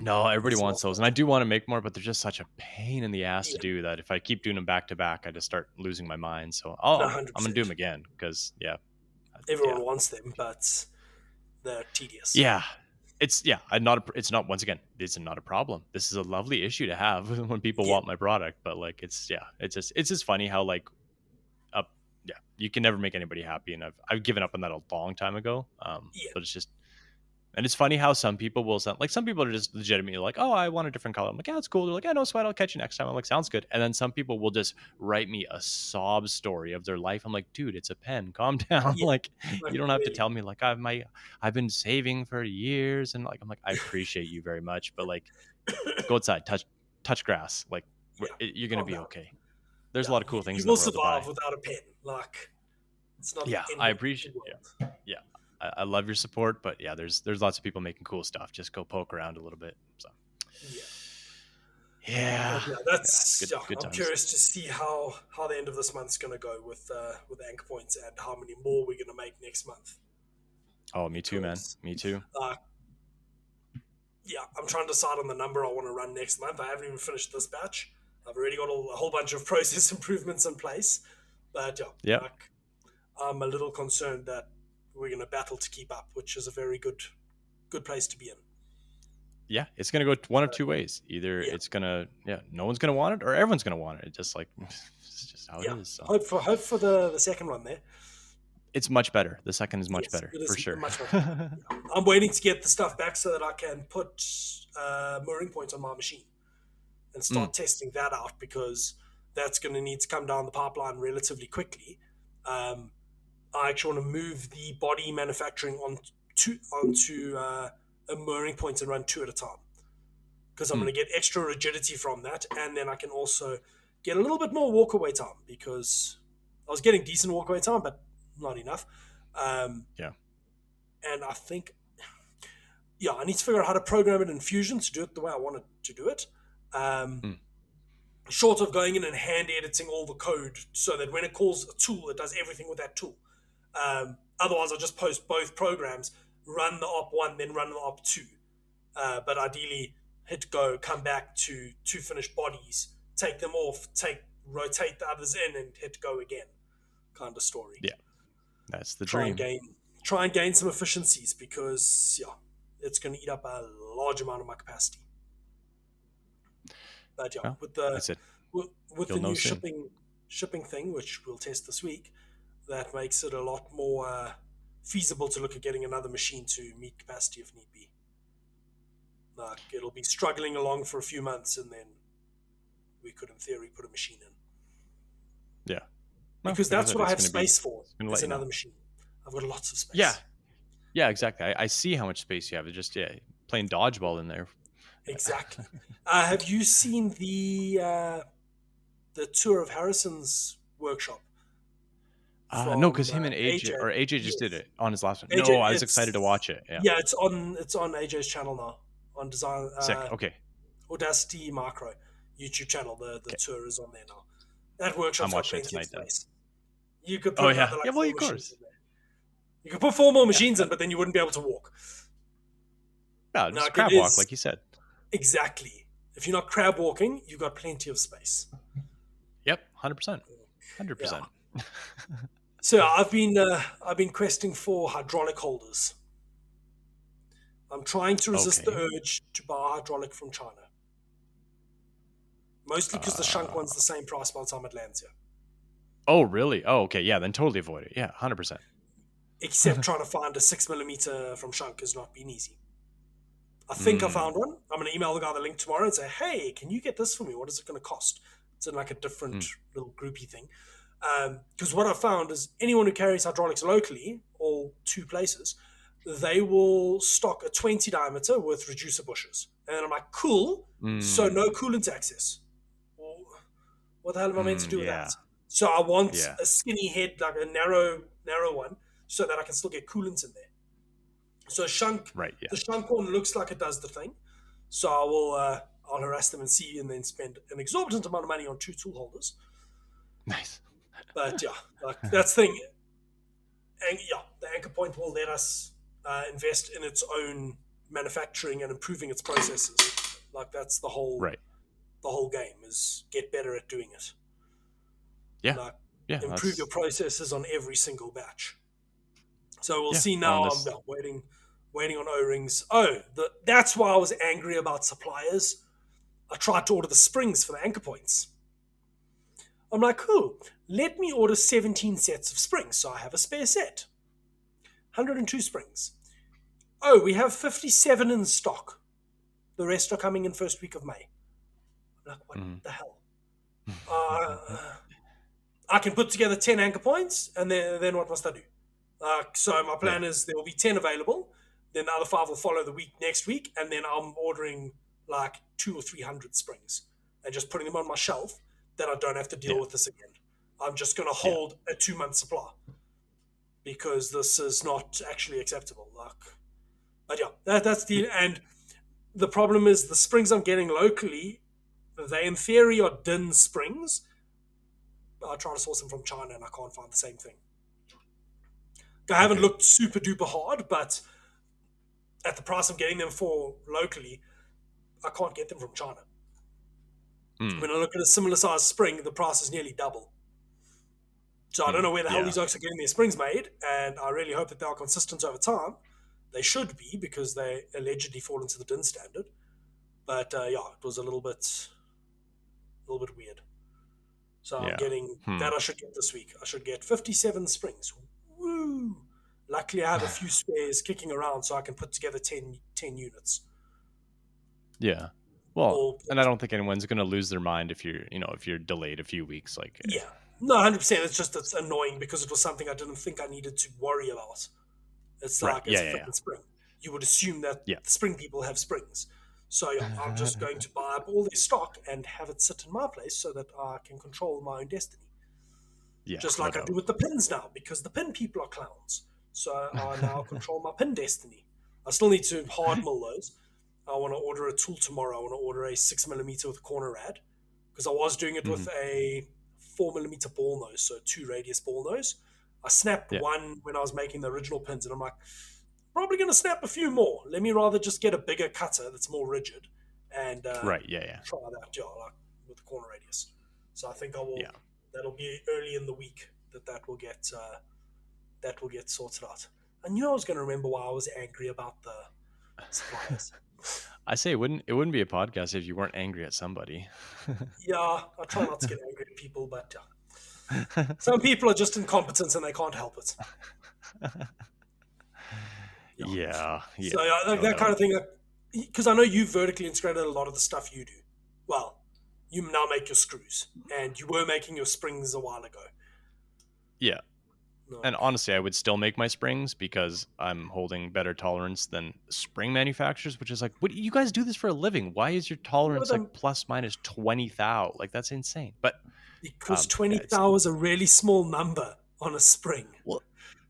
no, everybody These wants small those, and I do want to make more, but they're just such a pain in the ass to Yeah. do that. If I keep doing them back to back, I just start losing my mind. So No, I'm gonna 100%. do them again because Everyone wants them, but they're tedious. yeah. It's not once again, this is not a problem. This is a lovely issue to have when people want my product, but like it's just funny how like you can never make anybody happy, and I've given up on that a long time ago. But it's just, and it's funny how some people will sound like, some people are just legitimately like, "Oh, I want a different color." I'm like, "Yeah, it's cool." They're like, "Yeah, no sweat, I'll catch you next time." I'm like, "Sounds good." And then some people will just write me a sob story of their life. I'm like, "Dude, it's a pen. Calm down." Yeah. Like you don't have to tell me like I've been saving for years, and like I'm like, I appreciate you very much, but like go outside, touch grass. Like you're gonna be okay. There's a lot of cool things. You will in the world survive to buy. without a pen. Like it's not. Yeah, I appreciate. Yeah. I love your support, but yeah, there's lots of people making cool stuff. Just go poke around a little bit. So yeah, that's good I'm times. curious to see how the end of this month's going to go with anchor points and how many more we're going to make next month. Oh, me too, man. Me too. Yeah, I'm trying to decide on the number I want to run next month. I haven't even finished this batch. I've already got a whole bunch of process improvements in place, but I'm a little concerned that we're going to battle to keep up, which is a very good place to be in. Yeah, it's going to go one of two ways. Either it's going to, no one's going to want it, or everyone's going to want it. It's just like, it's just how it is. So. Hope for the second one there. It's much better. The second is much better, for sure. Much better. I'm waiting to get the stuff back so that I can put mooring points on my machine and start testing that out, because that's going to need to come down the pipeline relatively quickly. I actually want to move the body manufacturing onto a mooring point and run 2 at a time, because I'm going to get extra rigidity from that, and then I can also get a little bit more walkaway time, because I was getting decent walkaway time, but not enough. And I think, I need to figure out how to program it in Fusion to do it the way I want it to do it. Short of going in and hand editing all the code so that when it calls a tool, it does everything with that tool. Otherwise, I'll just post both programs, run the op1, then run the op2. But ideally, hit go, come back to 2 finished bodies, take them off, take rotate the others in and hit go again kind of story. Yeah, that's the Try dream. and gain some efficiencies, because it's going to eat up a large amount of my capacity. But Well, with that's it. the new shipping thing, which we'll test this week, that makes it a lot more feasible to look at getting another machine to meet capacity if need be. Like, it'll be struggling along for a few months, and then we could, in theory, put a machine in. Yeah. Because that's what I have space for, is another machine. I've got lots of space. Yeah, exactly. I see how much space you have. It's just, playing dodgeball in there. Exactly. Have you seen the tour of Harrison's workshop? No, because him and AJ just did it on his last one. No, I was excited to watch it. Yeah, it's on AJ's channel now, on Design. Sick. Okay. Audacity Micro YouTube channel. The tour is on there now. That workshop's got plenty of space. You could put another, like, 4 machines in there. You could put 4 more machines in, but then you wouldn't be able to walk. Yeah, just crab walk, like you said. Exactly. If you're not crab walking, you've got plenty of space. Yep, 100%. 100%. Yeah. So I've been questing for hydraulic holders. I'm trying to resist the urge to buy hydraulic from China. Mostly because the Shunk one's the same price by the time it lands here. Oh, really? Oh, okay. Yeah, then totally avoid it. Yeah, 100%. Except trying to find a 6mm from Shunk has not been easy. I think I found one. I'm going to email the guy the link tomorrow and say, hey, can you get this for me? What is it going to cost? It's in like a different little groupie thing. Because what I found is anyone who carries hydraulics locally, all 2 places, they will stock a 20 diameter with reducer bushes. And then I'm like, cool, so no coolant access. Well, what the hell am I meant to do with that? So I want a skinny head, like a narrow one, so that I can still get coolant in there. So the Shunk one looks like it does the thing. So I'll harass them and see, and then spend an exorbitant amount of money on 2 tool holders. Nice. But that's the thing. And the Anchor Point will let us invest in its own manufacturing and improving its processes. Like, that's the whole game, is get better at doing it. Yeah. Improve your processes on every single batch. So we'll see now. I'm waiting on O-rings. That's why I was angry about suppliers. I tried to order the springs for the Anchor Points. I'm like, cool, let me order 17 sets of springs, so I have a spare set. 102 springs. We have 57 in stock. The rest are coming in first week of May. I'm like, what the hell? I can put together 10 Anchor Points, and then what must I do? So my plan is there will be 10 available, then the other 5 will follow the next week, and then I'm ordering like 200 or 300 springs and just putting them on my shelf. Then I don't have to deal with this again. I'm just going to hold a 2-month supply, because this is not actually acceptable. But that's and the problem is the springs I'm getting locally, they in theory are DIN springs. I try to source them from China and I can't find the same thing. I haven't looked super duper hard, but at the price I'm getting them for locally, I can't get them from China. When I look at a similar size spring, the price is nearly double. So I don't know where the hell these oaks are getting their springs made, and I really hope that they are consistent over time. They should be, because they allegedly fall into the DIN standard. But it was a little bit weird. So I'm getting that. I should get this week. I should get 57 springs. Woo! Luckily, I have a few spares kicking around, so I can put together 10 units. Yeah. Well, and I don't think anyone's going to lose their mind if you're delayed a few weeks. No, 100%. It's annoying, because it was something I didn't think I needed to worry about. It's like it's a freaking spring. You would assume that the spring people have springs. So I'm just going to buy up all their stock and have it sit in my place so that I can control my own destiny. Yeah, just like I do with the pins now, because the pin people are clowns. So I now control my pin destiny. I still need to hard mill those. I want to order a tool tomorrow. I want to order a 6mm with a corner rad, because I was doing it with a 4mm ball nose, so 2 radius ball nose. I snapped one when I was making the original pins, and I'm like, probably going to snap a few more. Let me rather just get a bigger cutter that's more rigid and try that, like with the corner radius. So I think I will. Yeah. That'll be early in the week that will get sorted out. I knew I was going to remember why I was angry about the suppliers. I say it wouldn't be a podcast if you weren't angry at somebody. Yeah, I try not to get angry at people, but some people are just incompetent and they can't help it. Yeah. So yeah, like No that kind doubt. of thing. Because I know you vertically integrated a lot of the stuff you do. Well, you now make your screws, and you were making your springs a while ago. Yeah. No, And honestly, I would still make my springs because I'm holding better tolerance than spring manufacturers, which is like, what you guys do this for a living? Why is your no, tolerance like plus minus 20 thou? Like that's insane. But because yeah, 20 it's thou is a really small number on a spring. well,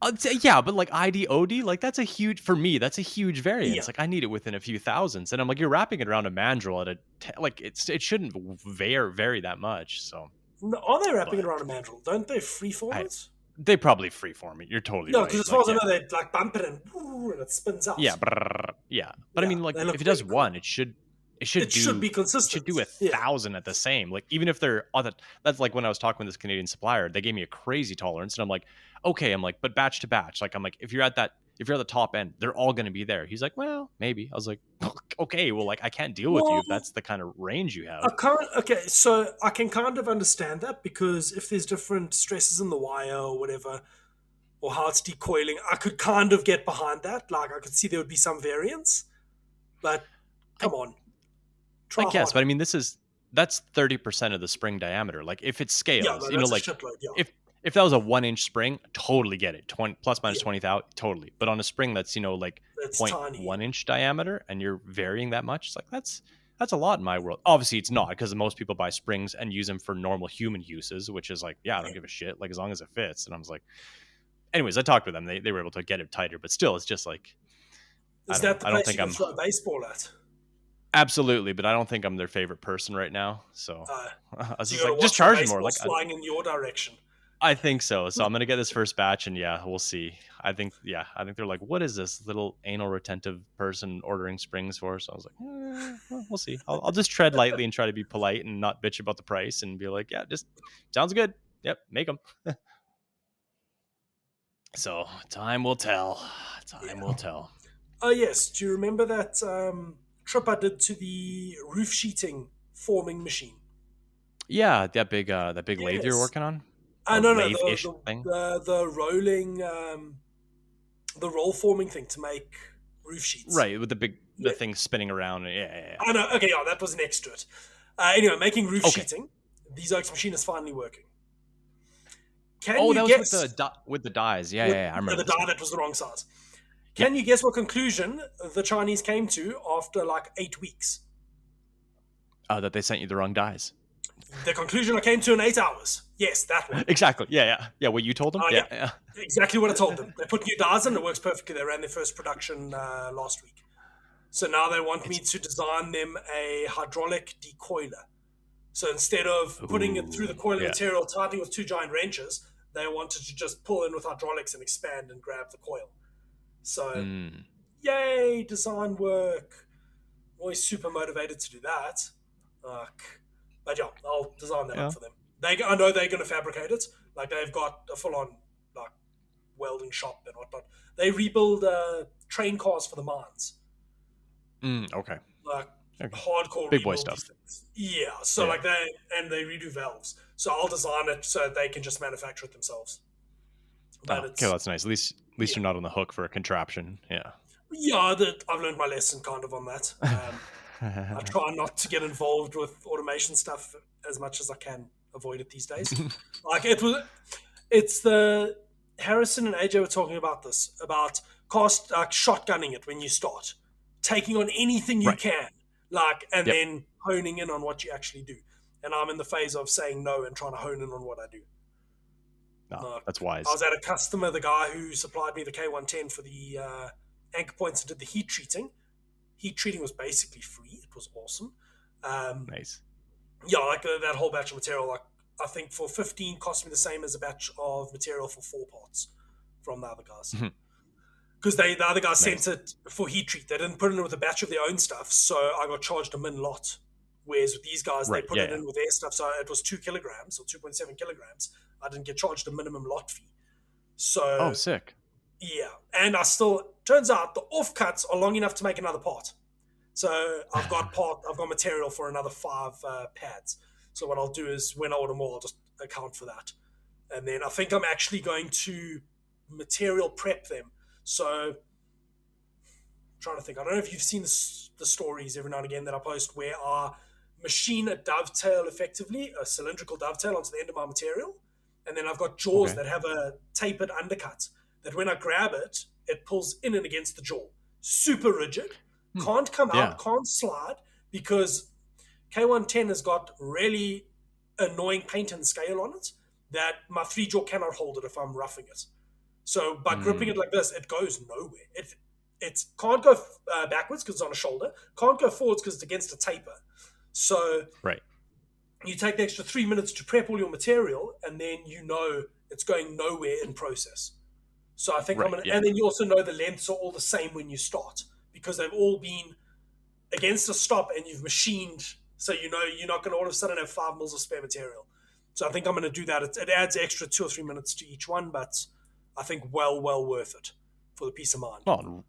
I'd say, yeah, but like ID OD, like that's a huge for me. That's a huge variance. Yeah. Like I need it within a few thousands, and I'm like, you're wrapping it around a mandrel at like it shouldn't vary that much. So, No, are they wrapping it but around a mandrel? Don't they freeform I it? they probably freeform it. You're totally Yeah, because right. as far Like as I yeah, know, they like bump it and, and it spins yeah, out. yeah. But I Yeah, mean, like they if look it really does cool. one, it should It should do be it should do consistent. Yeah. 1,000 at the same. Like even if they're on the that's like when I was talking with this Canadian supplier, they gave me a crazy tolerance, and I'm like, okay, I'm like, but batch to batch, like I'm like, if you're at the top end, they're all going to be there. He's like, well, maybe. I was like, okay, well, like I can't deal with you Well, if that's the kind of range you I have. can't. Okay, so I can kind of understand that because if there's different stresses in the wire or whatever, or how it's decoiling, I could kind of get behind that. Like I could see there would be some variance, but I come on, I try guess, but harder. I mean, that's 30% of the spring diameter. Like if it Yeah, scales, no, you know, that's a like shitload. Yeah, if that was a 1 inch spring, totally get it. 20 plus minus yeah, 20,000, totally. But on a spring that's, like it's point tiny. 1 inch diameter and you're varying that much, it's like that's a lot in my world. Obviously it's not because most people buy springs and use them for normal human uses, which is like, yeah, I don't Yeah. give a shit. Like as long as it fits. And I was like, anyways, I talked with them. They were able to get it tighter, but still it's just like, I Is don't know. that the I don't place think you can I'm throw a baseball at? absolutely, but I don't think I'm their favorite person right now. So Uh, I was so you just got to like, just watch the charge me more. baseballs Like flying in your direction. I think so. So I'm gonna get this first batch, and yeah, we'll see. I think they're like, what is this little anal retentive person ordering springs for? So I was like, well, we'll see. I'll just tread lightly and try to be polite and not bitch about the price and be like, yeah, just sounds good. Yep, make them. So time will tell. Time will Yeah. tell. Oh yes. Do you remember that trip I did to the roof sheeting forming machine? Yeah, that big lathe you're Yes. working on, or No, no, lathe-ish thing. the rolling, the roll forming thing to make roof sheets. Right, with the Yeah. thing spinning around. Yeah. I know. Okay, yeah, that was next to it. Anyway, making roof Okay. sheeting. The Oaks machine is finally working. Can Oh, you that was with guess the dies. Yeah, with yeah, yeah. I the remember this die now. that was the wrong size? Yeah. Can you guess what conclusion the Chinese came to after like 8 weeks? That they sent you the wrong dies. The conclusion I came to in 8 hours. Yes, that one. Exactly. Yeah. What you told them? Yeah, Yeah. exactly what I told them. They put new dies in, it works perfectly. They ran their first production last week. So now they want me It's to design them a hydraulic decoiler. So instead of putting it through the coiling yeah. material, tightening with two giant wrenches, they wanted to just pull in with hydraulics and expand and grab the coil. So, Mm. yay, design work. Always super motivated to do that. But yeah, I'll design that up Yeah. for them. I know they're going to fabricate it. Like they've got a full-on like welding shop and whatnot. They rebuild train cars for the mines, Okay. like Okay. hardcore Big boy rebuild stuff. these things. Yeah, so Yeah. like they redo valves. So I'll design it so they can just manufacture it themselves. Oh, But okay, well, that's nice. At least yeah, you're not on the hook for a contraption. Yeah. I've learned my lesson kind of on that. I try not to get involved with automation stuff as much as I can avoid it these days. Like it's the Harrison and AJ were talking about this about cost like shotgunning it when you start, taking on anything you Right. can, like and Yep. then honing in on what you actually do. And I'm in the phase of saying no and trying to hone in on what I do. No, Like, that's I wise. was at a customer, the guy who supplied me the K110 for the anchor points and did the heat treating. Heat treating was basically free. It was awesome. Um, Nice. yeah, like that whole batch of material, like I think for 15 cost me the same as a batch of material for 4 parts from the other guys. Because the other guys Nice. sent it for heat treat. They didn't put it in with a batch of their own stuff, so I got charged a min lot Whereas with these guys, they Right. put Yeah. it Yeah. in with their stuff, so it was 2 kilograms or 2.7 kilograms. I didn't get charged a minimum lot fee. Oh, So sick. yeah, and I still turns out the offcuts are long enough to make another part. So I've got material for another 5 pads. So what I'll do is when I order more, I'll just account for that, and then I think I'm actually going to material prep them. So I'm trying to think, I don't know if you've seen the stories every now and again that I post where I machine a dovetail, effectively a cylindrical dovetail onto the end of my material, and then I've got jaws Okay. that have a tapered undercut that when I grab it, it pulls in and against the jaw. Super rigid, can't come Yeah. out, can't slide, because K110 has got really annoying paint and scale on it that my 3-jaw cannot hold it if I'm roughing it. So by gripping it like this, it goes nowhere. It can't go backwards because it's on a shoulder, can't go forwards because it's against a taper. So Right. you take the extra 3 minutes to prep all your material, and then you know it's going nowhere in process. So I think Right. Yeah. and then you also know the lengths are all the same when you start because they've all been against a stop and you've machined. So you know you're not going to all of a sudden have 5 mils of spare material. So I think I'm going to do that. It adds extra 2 or 3 minutes to each one, but I think well worth it for the peace of mind. Well,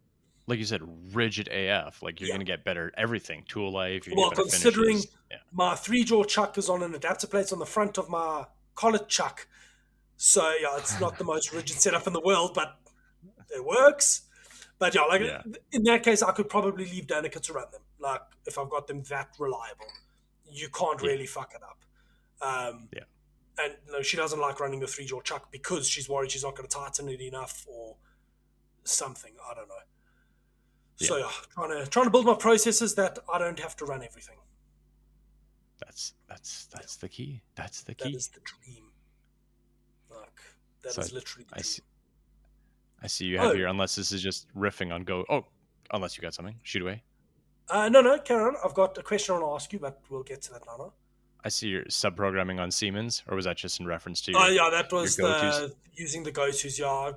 like you said, rigid AF. Like you're Yeah. going to get better everything. Tool life. You're Well, going to get better considering finishes. Yeah. my 3-jaw chuck is on an adapter plate on the front of my collet chuck. So yeah, it's not the most rigid setup in the world, but it works. But yeah, in that case, I could probably leave Danica to run them. Like if I've got them that reliable, you can't really fuck it up. And no, she doesn't like running the 3-jaw chuck because she's worried she's not going to tighten it enough or something. I don't know. So yeah, trying to build my processes that I don't have to run everything. That's the key. That's the key. That is the dream. Like that is literally the dream. I see you have here. Unless this is just riffing on go. Oh, unless you got something, shoot away. No, carry on. I've got a question I want to ask you, but we'll get to that now. I see you're sub-programming on Siemens, or was that just in reference to that was using the go-tos. Yeah,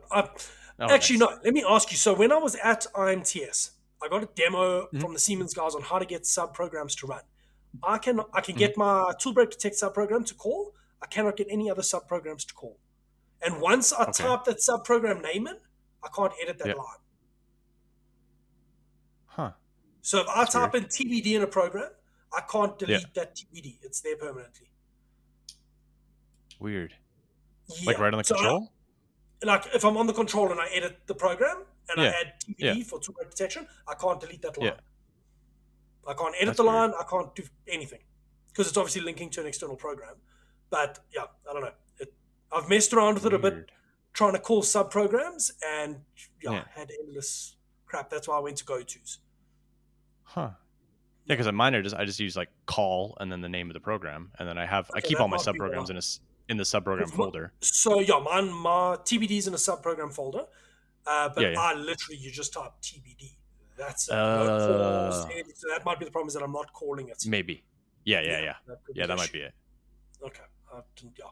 actually, nice. No. Let me ask you. So when I was at IMTS, I got a demo from the Siemens guys on how to get sub-programs to run. I can get my Toolbreak Protect sub-program to call. I cannot get any other sub-programs to call. And once I type that sub-program name in, I can't edit that line. Huh. So if I type in TBD in a program, I can't delete that TBD. It's there permanently. Weird. Yeah. Like right on the control? Like if I'm on the control and I edit the program and I add TBD for two-way protection, I can't delete that line. I can't edit the line. I can't do anything because it's obviously linking to an external program. But yeah, I don't know. I've messed around with it a bit, trying to call sub-programs and had endless crap. That's why I went to go-tos. Huh. Yeah, because mine I just use like call and then the name of the program, and then I keep all my sub-programs in the sub-program folder. So my TBD's in a sub-program folder, but I literally you just type TBD. That's no calls. So that might be the problem is that I'm not calling it. Maybe. Yeah. That might be it. Okay.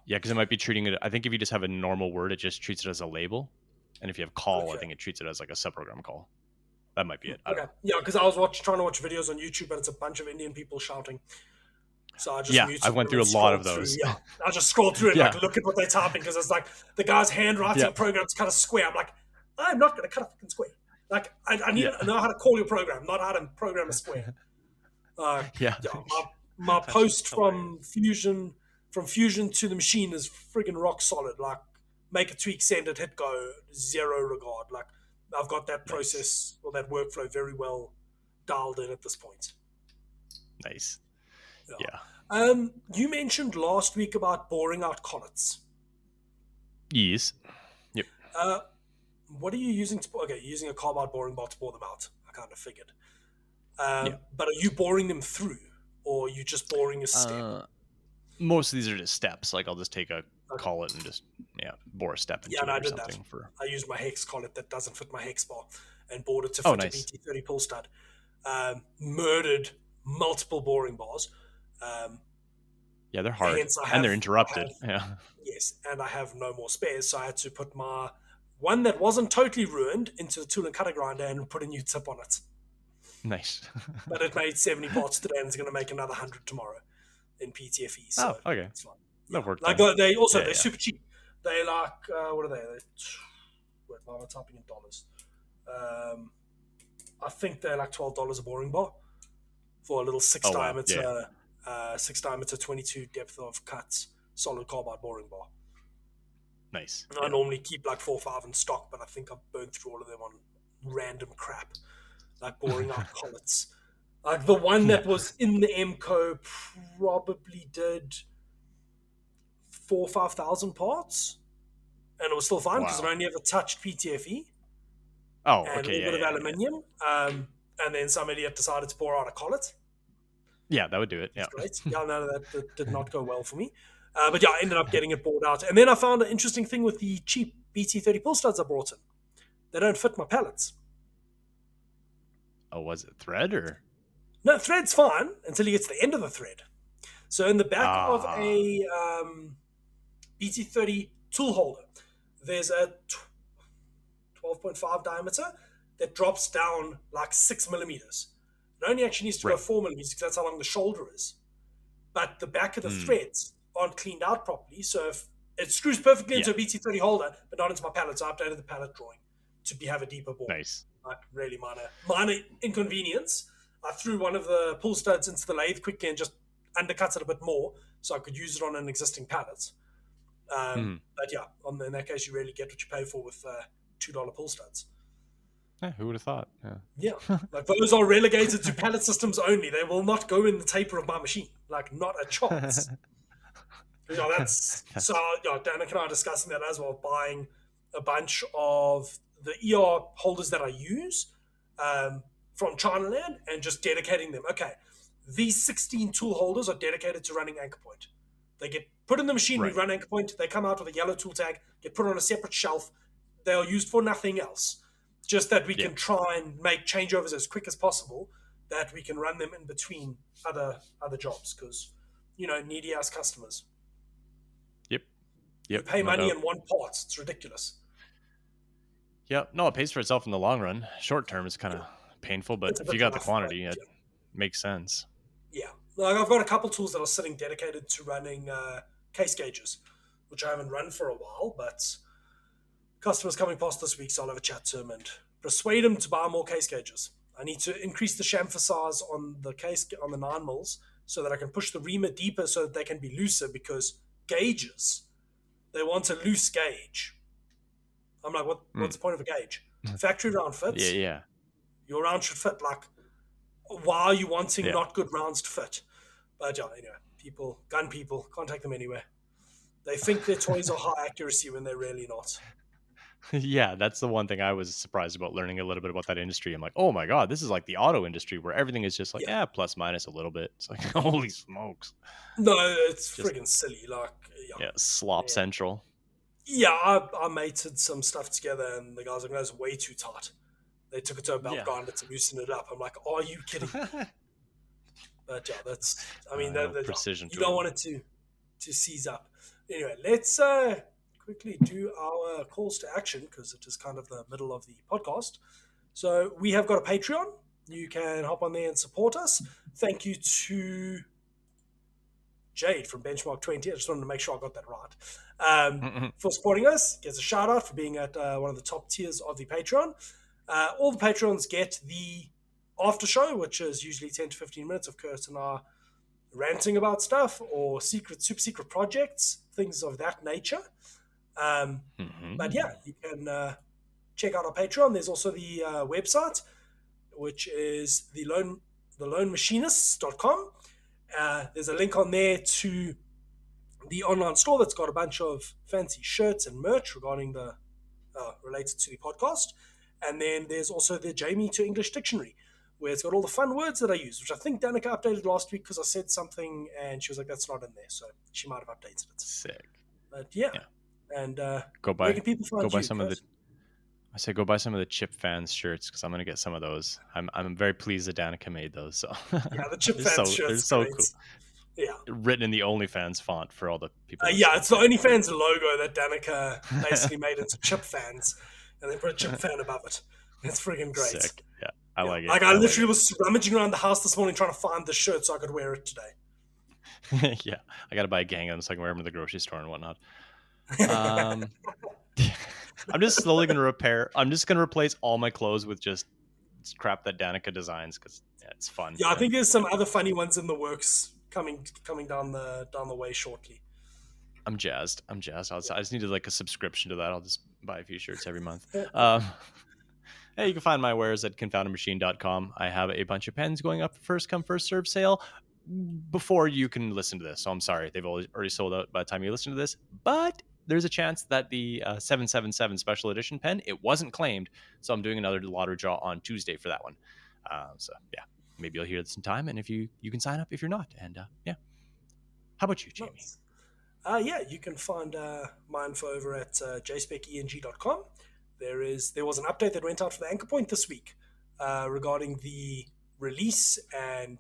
Yeah, because it might be treating it. I think if you just have a normal word, it just treats it as a label, and if you have call, I think it treats it as like a sub-program call. That might be it. Okay. Yeah, because I was trying to watch videos on YouTube, but it's a bunch of Indian people shouting. So I just I went through a lot of those. I just scrolled through and like look at what they're typing because it's like the guy's handwriting a program to cut a square. I'm like, I'm not going to cut a fucking square. Like I need to know how to call your program, not how to program a square. My post from Fusion to the machine is friggin' rock solid. Like make a tweak, send it, hit go, zero regard. Like I've got that process or that workflow very well dialed in at this point. Nice. Yeah. You mentioned last week about boring out collets. Yes. Yep. What are you using to? Okay, you're using a carbide boring bar to bore them out. I kind of figured. But are you boring them through, or are you just boring a step? Most of these are just steps. Like I'll just take a collet and just bore a step into it I or did something. That. I used my hex collet that doesn't fit my hex bar and bored it to fit a BT30 pull stud. Murdered multiple boring bars. They're hard and they're interrupted. Yes, and I have no more spares, so I had to put my one that wasn't totally ruined into the tool and cutter grinder and put a new tip on it. Nice. But it made 70 parts today, and it's going to make another 100 tomorrow in PTFE. So Oh, okay. it's fine. That worked. Like Then. they're super cheap. They like what are they? Wait, why am I typing in dollars? I think they're like $12 a boring bar for a little 6 diameter, 22 depth of cuts solid carbide boring bar. Nice. I normally keep like 4 or 5 in stock, but I think I've burned through all of them on random crap, like boring out collets. Like the one that was in the MCO probably did 4,000 or 5,000 parts, and it was still fine because it only ever touched PTFE. Oh, and okay. a little bit of aluminium. And then somebody had decided to pour out a collet. Yeah, that would do it. Yeah. Great. Yeah, no, that did not go well for me. But yeah, I ended up getting it bought out. And then I found an interesting thing with the cheap BT30 pull studs I brought in. They don't fit my pallets. Oh, was it thread or? No, thread's fine until you get to the end of the thread. So in the back of a BT30 tool holder, there's a 12.5 diameter that drops down like 6 millimeters. It only actually needs to go 4 millimeters because that's how long the shoulder is. But the back of the threads aren't cleaned out properly. So if it screws perfectly into a BT30 holder, but not into my pallet. So I updated the pallet drawing to have a deeper bore. Nice. Like really minor inconvenience. I threw one of the pull studs into the lathe quickly and just undercut it a bit more so I could use it on an existing pallet. But yeah, in that case, you really get what you pay for with $2 pull studs. Yeah, who would have thought? Yeah. Like those are relegated to pallet systems only. They will not go in the taper of my machine. Like not a chance. So Danica and I are discussing that as well, buying a bunch of the ER holders that I use from China Land and just dedicating them. Okay, these 16 tool holders are dedicated to running anchor point. They get put in the machine, we run anchor point, they come out with a yellow tool tag, get put on a separate shelf. They are used for nothing else. Just that we can try and make changeovers as quick as possible, that we can run them in between other jobs because, needy ass customers. Yep. You pay money in one part. It's ridiculous. Yeah, no, it pays for itself in the long run. Short term is kind of painful, but if you got the quantity, it makes sense. Yeah. Like I've got a couple tools that are sitting dedicated to running case gauges, which I haven't run for a while, but customers coming past this week, so I'll have a chat to them and persuade them to buy more case gauges. I need to increase the chamfer size on the case on the 9 mils so that I can push the reamer deeper so that they can be looser because gauges, they want a loose gauge. I'm like, what's the point of a gauge? Factory round fits. Yeah. Your round should fit. Like, why are you wanting not good rounds to fit? But yeah, anyway, gun people, contact them anyway. They think their toys are high accuracy when they're really not. Yeah, that's the one thing I was surprised about learning a little bit about that industry. I'm like, oh my God, this is like the auto industry where everything is just like, plus minus a little bit. It's like, holy smokes. No, it's friggin' silly. Like, slop central. Yeah, I mated some stuff together and the guys were like, that's way too tight. They took it to a belt grinder to loosen it up. I'm like, are you kidding? But yeah, that's, precision. You don't want it to seize up. Anyway, let's quickly do our calls to action because it is kind of the middle of the podcast. So we have got a Patreon. You can hop on there and support us. Thank you to Jade from Benchmark 20. I just wanted to make sure I got that right. For supporting us. Gets a shout out for being at one of the top tiers of the Patreon. All the Patreons get the after show, which is usually 10 to 15 minutes of Curt and I ranting about stuff or super secret projects, things of that nature. But yeah, you can check out our Patreon. There's also the website, which is the lonemachinists.com. There's a link on there to the online store that's got a bunch of fancy shirts and merch regarding the related to the podcast. And then there's also the Jamie to English dictionary, where it's got all the fun words that I use, which I think Danica updated last week because I said something and she was like, that's not in there. So she might have updated it. Sick. But yeah. And go buy some of the. I say go buy some of the Chip Fans shirts because I'm gonna get some of those. I'm very pleased that Danica made those. So yeah, the Chip Fans shirts they're so great. Cool. Yeah, written in the OnlyFans font for all the people. It's the OnlyFans logo that Danica basically made into Chip Fans, and they put a Chip Fan above it. It's friggin' great. Sick. Yeah. I Yeah, like it. like I literally was rummaging around the house this morning trying to find the shirt so I could wear it today. Yeah, I gotta buy a gang of them so I can wear them to the grocery store and whatnot. Um, I'm just slowly gonna repair. I'm just gonna replace all my clothes with just crap that Danica designs because it's fun. Yeah, I think And there's some other funny ones in the works coming down the way shortly. I'm jazzed. I just needed like a subscription to that. I'll just buy a few shirts every month. Yeah. Hey, you can find my wares at confoundedmachine.com. I have a bunch of pens going up first come, first serve sale before you can listen to this. So I'm sorry. They've already sold out by the time you listen to this. But there's a chance that the 777 special edition pen, it wasn't claimed. So I'm doing another lottery draw on Tuesday for that one. So yeah, maybe you'll hear this in time. And if you can sign up if you're not. And yeah. How about you, Jamie? Nice. Yeah, you can find my info over at jspeceng.com. There was an update that went out for the Anchor Point this week regarding the release, and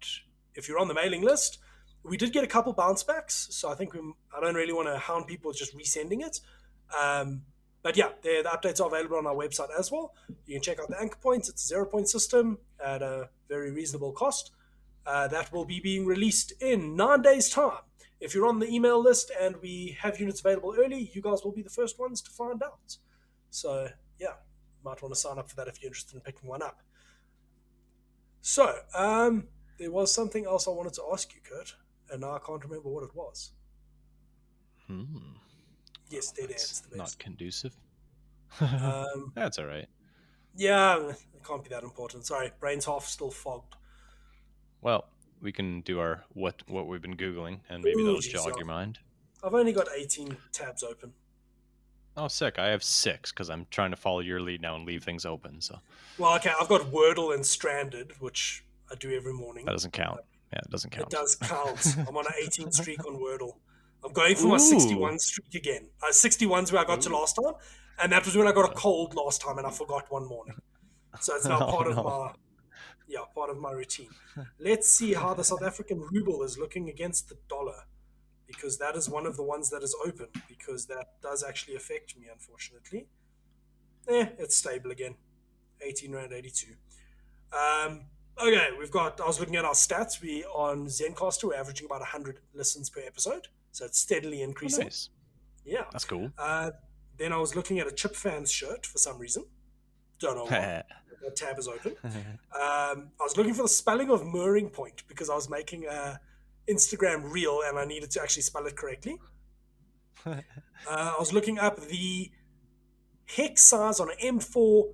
if you're on the mailing list, we did get a couple bounce backs. So I think I don't really want to hound people with just resending it. But yeah, the updates are available on our website as well. You can check out the Anchor Points. It's a 0-point system at a very reasonable cost. That will be being released in 9 days' time. If you're on the email list and we have units available early, you guys will be the first ones to find out. So yeah, might want to sign up for that if you're interested in picking one up. So there was something else I wanted to ask you, Curt, and now I can't remember what it was. Yes, dead air's the best. Not conducive. Um, That's all right. Yeah, it can't be that important. Sorry, brain's half still fogged. Well, we can do our what we've been Googling, and maybe that'll jog your mind. I've only got 18 tabs open. Oh, sick. I have 6 because I'm trying to follow your lead now and leave things open. So, well, okay, I've got Wordle and Stranded, which I do every morning. That doesn't count. Yeah, it doesn't count. It does count. I'm on an 18 streak on Wordle. I'm going for my 61 streak again. 61's where I got to last time, and that was when I got a cold last time, and I forgot one morning. So it's now part of my routine. Let's see how the South African ruble is looking against the dollar, because that is one of the ones that is open, because that does actually affect me, unfortunately. It's stable again. 18 Rand 82. Okay, I was looking at our stats. We on Zencaster, we're averaging about 100 listens per episode. So it's steadily increasing. Oh, nice. Yeah. That's cool. Then I was looking at a Chip Fans shirt for some reason. Don't know why. The tab is open. I was looking for the spelling of mooring point because I was making a Instagram reel and I needed to actually spell it correctly. I was looking up the hex size on an M4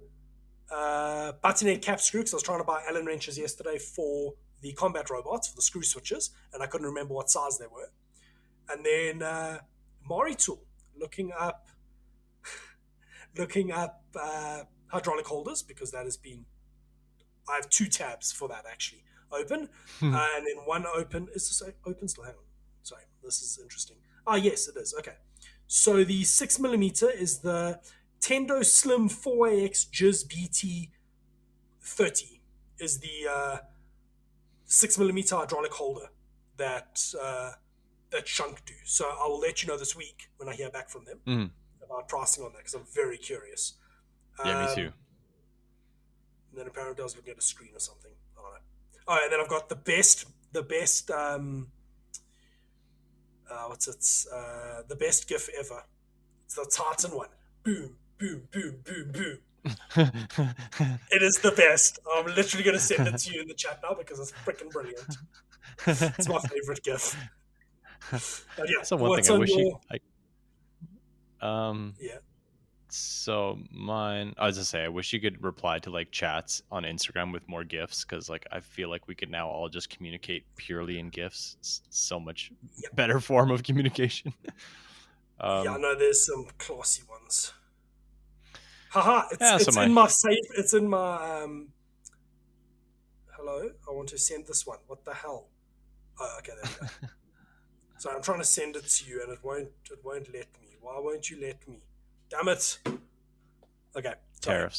buttonhead cap screw because I was trying to buy Allen wrenches yesterday for the combat robots, for the screw switches, and I couldn't remember what size they were. And then Mari tool, looking up hydraulic holders because that has been. I have 2 tabs for that actually open, and then one open. Is this open still? Hang on, sorry, this is interesting. Yes, it is. Okay, so the 6mm is the Tendo Slim 4AX Jizz BT 30 is the 6mm hydraulic holder that Shunk do. So I will let you know this week when I hear back from them about pricing on that because I'm very curious. Yeah, me too. And then apparently I was looking at a screen or something. I don't know. Oh, and then I've got the best the best GIF ever. It's the Titan one. Boom, boom, boom, boom, boom. It is the best. I'm literally going to send it to you in the chat now because it's freaking brilliant. It's my favorite GIF. But yeah, so one thing I wish yeah. So mine, I was gonna say, I wish you could reply to like chats on Instagram with more GIFs because like I feel like we could now all just communicate purely in GIFs. It's so much better form of communication. Yeah, I know there's some classy ones. Haha, it's so in my safe. It's in my hello, I want to send this one. What the hell? Oh, okay, there we go. So I'm trying to send it to you and it won't let me. Why won't you let me? Damn it. Okay. Sorry.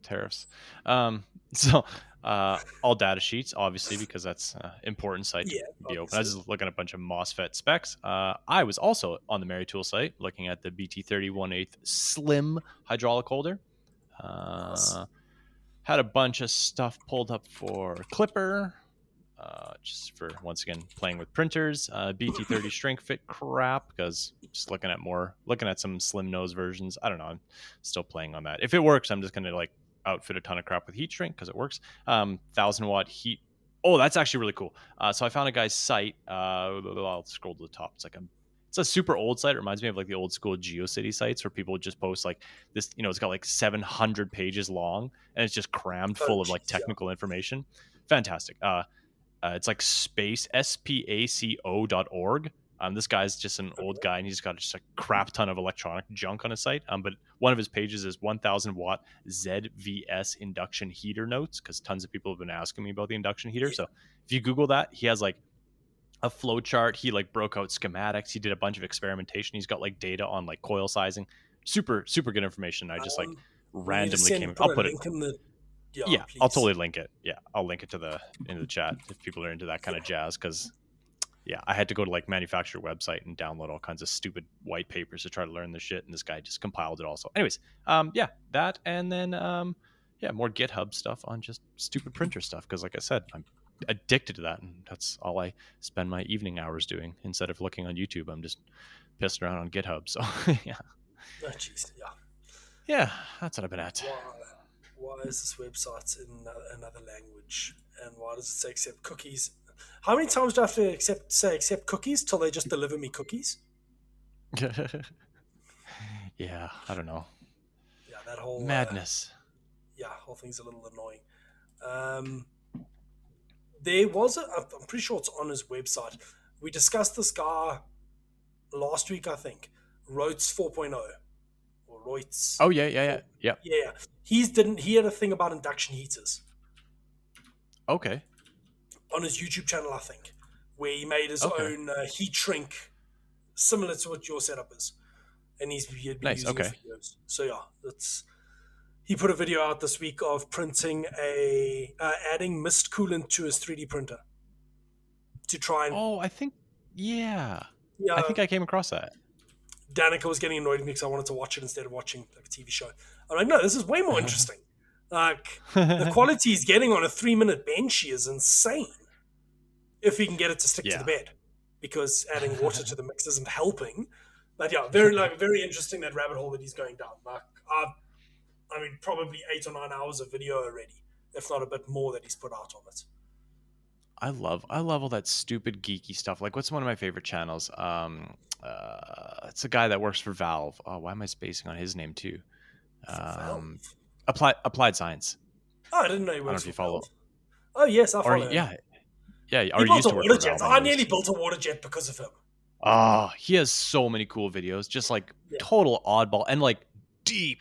Tariffs. So all data sheets, obviously, because that's an important site to be open. I was just looking at a bunch of MOSFET specs. I was also on the Mary Tool site looking at the BT30 1/8 slim hydraulic holder. Had a bunch of stuff pulled up for Clipper, just for, once again, playing with printers. BT30 shrink fit crap, because just looking at some slim nose versions. I don't know. I'm still playing on that. If it works, I'm just going to like outfit a ton of crap with heat shrink because it works. 1,000-watt heat. Oh, that's actually really cool. So I found a guy's site. I'll scroll to the top. It's a super old site. It reminds me of like the old school GeoCity sites where people would just post like this, it's got like 700 pages long and it's just crammed Oh, full of like jeez, yeah. technical information. Fantastic. It's like spaco.org. This guy's just an old guy and he's got just a crap ton of electronic junk on his site. But one of his pages is 1,000-watt ZVS induction heater notes, because tons of people have been asking me about the induction heater. Yeah. So if you Google that, he has like a flow chart. He like broke out schematics. He did a bunch of experimentation. He's got like data on like coil sizing. Super, super good information. I just like randomly came. I'll put it. Link in the. Yeah, please. I'll totally link it. Yeah, I'll link it into the chat if people are into that kind of jazz. Because yeah, I had to go to like manufacturer website and download all kinds of stupid white papers to try to learn this shit, and this guy just compiled it all. So, anyways, yeah, that, and then more GitHub stuff on just stupid printer stuff. Because like I said, I'm addicted to that, and that's all I spend my evening hours doing instead of looking on YouTube. I'm just pissing around on GitHub. So yeah. Oh, jeez, yeah. Yeah, that's what I've been at. Why is this website in another language? And why does it say accept cookies? How many times do I have to say accept cookies till they just deliver me cookies? Yeah, I don't know. Yeah, that whole madness. Whole thing's a little annoying. There was I'm pretty sure it's on his website. We discussed this guy last week, I think. Rotes 4.0 or Reutz. Oh yeah. He had a thing about induction heaters. Okay. On his YouTube channel, I think, where he made his own heat shrink, similar to what your setup is, and he had been using it for years. So yeah, he put a video out this week of printing adding mist coolant to his 3D printer to try and. Oh, I think I think I came across that. Danica was getting annoyed with me because I wanted to watch it instead of watching like a TV show. I'm like, no, this is way more interesting. Like the quality he's getting on a 3-minute benchy is insane. If he can get it to stick to the bed, because adding water to the mix isn't helping. But yeah, very interesting, that rabbit hole that he's going down. Like I mean, probably 8 or 9 hours of video already, if not a bit more, that he's put out on it. I love all that stupid geeky stuff. Like, what's one of my favorite channels? It's a guy that works for Valve. Oh, why am I spacing on his name too? Applied Science. Oh, I didn't know he works. I don't know if you follow. Valve. Oh yes, I follow him. Yeah. He built a water jet. I nearly built a water jet because of him. Oh, he has so many cool videos. Just like total oddball and like deep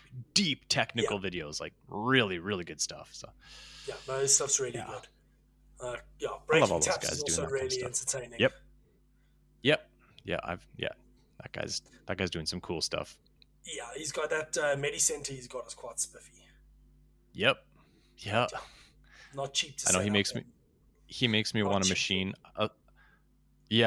technical videos. Like really, really good stuff. So yeah, no, his stuff's really good. Breaking Taps is also really entertaining. Yep. Yeah, that guy's doing some cool stuff. Yeah, he's got that Medicenter he's got is quite spiffy. Yep. Yeah. Not cheap to I know he makes me want to machine. I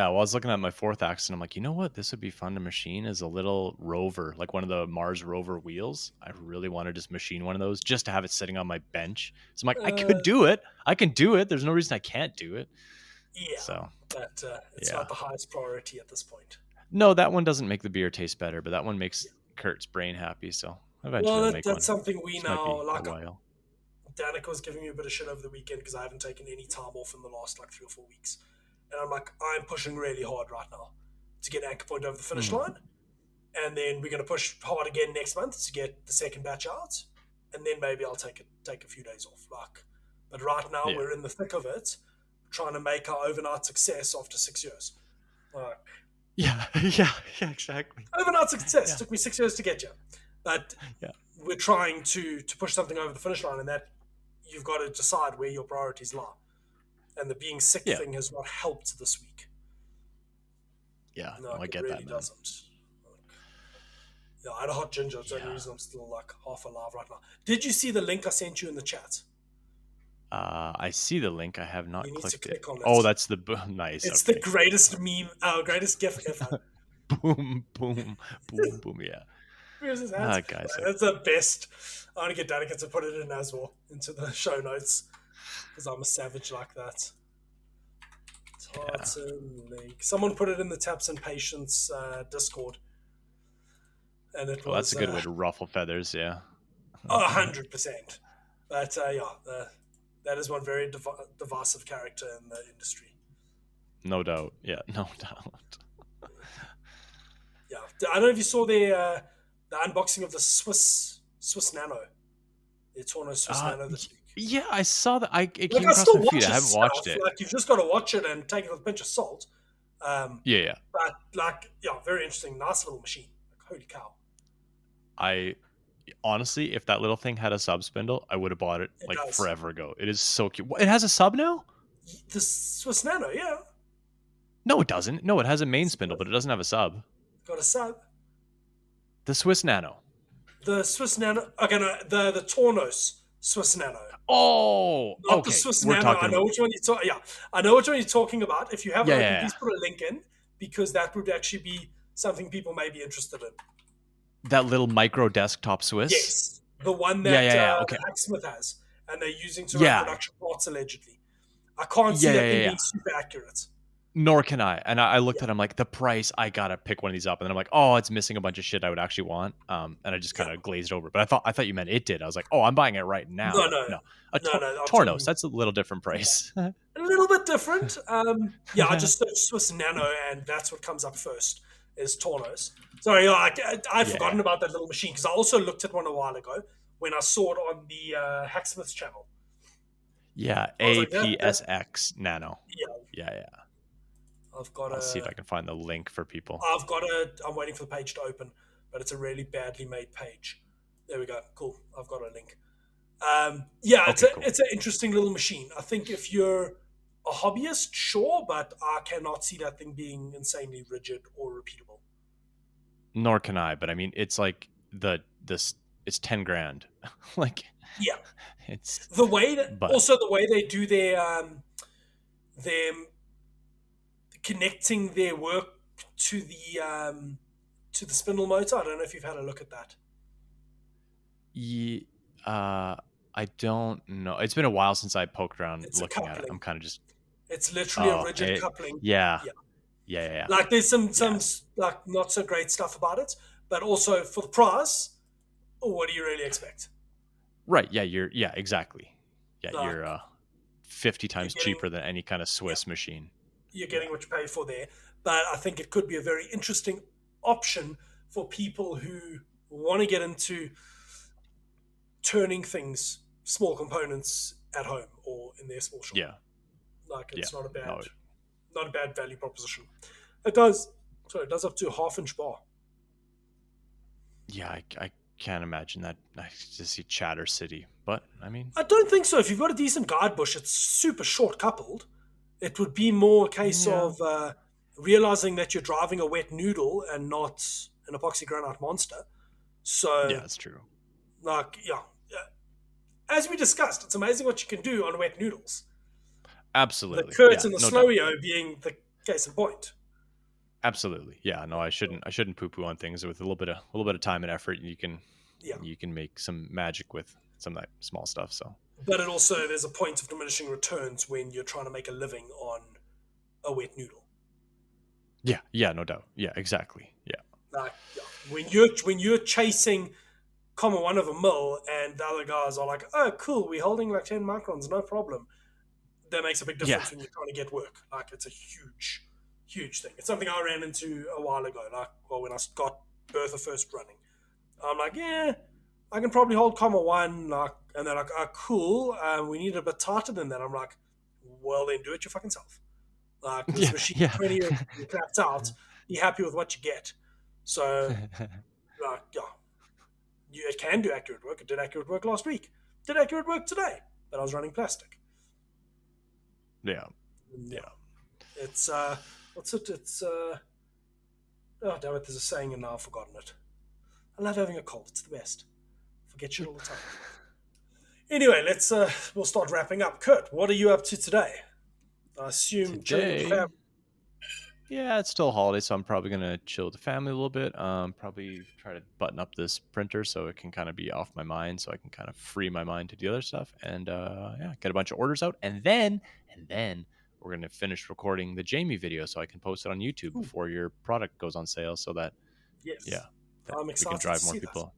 was looking at my 4th axis and I'm like, you know what? This would be fun to machine is a little rover, like one of the Mars rover wheels. I really want to just machine one of those just to have it sitting on my bench. So I'm like, I could do it. I can do it. There's no reason I can't do it. Yeah. So, but it's not the highest priority at this point. No, that one doesn't make the beer taste better, but that one makes Kurt's brain happy. So eventually I'll make that's one. something we now like. A while. Danica was giving me a bit of shit over the weekend because I haven't taken any time off in the last 3 or 4 weeks. And I'm like, I'm pushing really hard right now to get Anchor Point over the finish line. And then we're going to push hard again next month to get the second batch out. And then maybe I'll take a few days off. But right now we're in the thick of it, trying to make our overnight success after 6 years. Yeah, exactly. Overnight success. Took me 6 years to get you. But we're trying to push something over the finish line, and that you've got to decide where your priorities lie. And the being sick thing has not helped this week. Yeah, I get really that. Doesn't. I had a hot ginger. It's the only reason I'm still half alive right now. Did you see the link I sent you in the chat? I see the link. I have not clicked to click on it. Oh, that's the nice. It's the greatest meme, greatest GIF ever. boom. Yeah. moves his hands. That guy's That's the best. I want to get Danica to put it in as well into the show notes because I'm a savage like that. Tartan link. Someone put it in the Taps and Patience Discord, and it was. That's a good way to ruffle feathers. Yeah. 100%. But that is one very divisive character in the industry. No doubt. Yeah, no doubt. Yeah, I don't know if you saw the unboxing of the Swiss Nano, the Torno Swiss Nano this week. Yeah, I saw that. It came I across still my feed. I haven't watched it. Like, you've just got to watch it and take it with a pinch of salt. Yeah. But very interesting, nice little machine. Like, holy cow! I honestly, if that little thing had a sub spindle, I would have bought it does. Forever ago. It is so cute. It has a sub now? The Swiss Nano, yeah. No, it doesn't. No, it has a main spindle, but it doesn't have a sub. Got a sub. The Swiss Nano. The Swiss Nano. Okay, no, the Tornos Swiss Nano. Oh, not okay. The Swiss Nano. I know which one you're talking. Yeah, I know which one you're talking about. If you have, please put a link in because that would actually be something people may be interested in. That little micro desktop Swiss. Yes, the one that okay. Hacksmith has, and they're using to run production parts allegedly. I can't see that thing being super accurate. Nor can I. And I looked at it, I'm like, the price, I gotta pick one of these up. And then I'm like, oh, it's missing a bunch of shit I would actually want. And I just kind of glazed over. But I thought you meant it did. I was like, oh, I'm buying it right now. No. Tornos, that's a little different price. A little bit different. I just searched Swiss Nano, and that's what comes up first is Tornos. Sorry, I'd forgotten about that little machine because I also looked at one a while ago when I saw it on the Hacksmith's channel. Yeah, APSX Nano. Yeah. I'll see if I can find the link for people. I'm waiting for the page to open, but it's a really badly made page. There we go. Cool. I've got a link. It's an interesting little machine. I think if you're a hobbyist, sure, but I cannot see that thing being insanely rigid or repeatable. Nor can I, but I mean, it's like it's 10 grand. It's the way that also the way they do their connecting their work to the spindle motor. I don't know if you've had a look at that. I don't know. It's been a while since I poked around looking at it. I'm kind of just. It's literally a rigid coupling. Yeah. Like there's some like not so great stuff about it, but also for the price, what do you really expect? Right. Yeah. Exactly. Yeah. You're 50 times cheaper than any kind of Swiss machine. You're getting what you pay for there. But I think it could be a very interesting option for people who want to get into turning things, small components at home or in their small shop. Yeah. Like it's not a bad value proposition. It does up to a 1/2-inch bar. Yeah, I can't imagine that. I just see Chatter City, but I mean, I don't think so. If you've got a decent guide bush, it's super short coupled. It would be more a case of realizing that you're driving a wet noodle and not an epoxy granite monster. So yeah, that's true. As we discussed, it's amazing what you can do on wet noodles. Absolutely. The Curt and the Slowio being the case in point. Absolutely. Yeah. No, I shouldn't poo-poo on things with a little bit of time and effort. You can make some magic with some of that small stuff. So. But it also, there's a point of diminishing returns when you're trying to make a living on a wet noodle. Yeah, no doubt. Yeah, exactly. Yeah. When you're chasing 1 of a mil and the other guys are like, oh, cool, we're holding like 10 microns, no problem. That makes a big difference when you're trying to get work. Like, it's a huge, huge thing. It's something I ran into a while ago, when I got Bertha first running. I'm like, I can probably hold 1, and they're like, oh, cool, we need a bit tighter than that. I'm like, well, then do it your fucking self. Like, this machine, 20 years, you clapped out, be happy with what you get. So, it can do accurate work. It did accurate work last week. It did accurate work today, but I was running plastic. Yeah. It's, what's it? It's, oh, damn it, there's a saying and now I've forgotten it. I love having a cold. It's the best. Forget shit all the time. Anyway, we'll start wrapping up. Curt, what are you up to today? I assume today, Yeah, it's still holiday, so I'm probably gonna chill with the family a little bit. Probably try to button up this printer so it can kind of be off my mind, so I can kind of free my mind to do other stuff, and yeah, get a bunch of orders out, and then we're gonna finish recording the Jamie video so I can post it on YouTube Ooh, before your product goes on sale, so that yes. yeah, that I'm we can excited to drive more see that. people.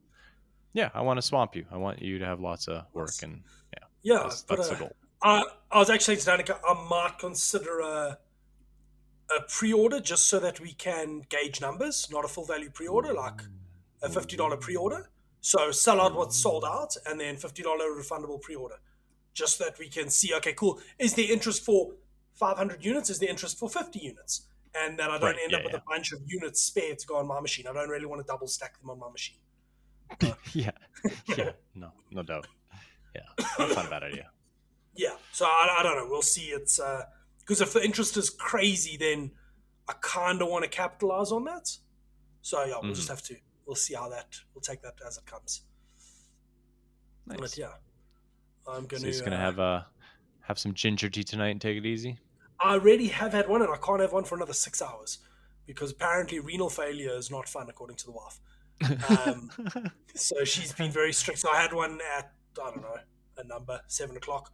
Yeah, I want to swamp you. I want you to have lots of work, Nice. and yeah, Yeah, that's the goal. I was actually saying to Danica, I might consider a pre-order just so that we can gauge numbers, not a full value pre-order, like a $50 pre-order. So sell out what's sold out and then $50 refundable pre-order. Just so that we can see, okay, cool. Is there interest for 500 units? Is there interest for 50 units? And that I don't Right? end Yeah, up with a bunch of units spare to go on my machine. I don't really want to double stack them on my machine. yeah, yeah, yeah. No doubt. Yeah, that's not a bad idea. Yeah. So I don't know. We'll see. It's because if the interest is crazy, then I kind of want to capitalize on that. So yeah, we'll just Hmm. have to. We'll see how that. We'll take that as it comes. But Nice. yeah, I'm going So he's to. gonna have some ginger tea tonight and take it easy. I already have had one, and I can't have one for another 6 hours because apparently renal failure is not fun, according to the wife. Um, so she's been very strict. So I had one at I don't know a number 7 o'clock.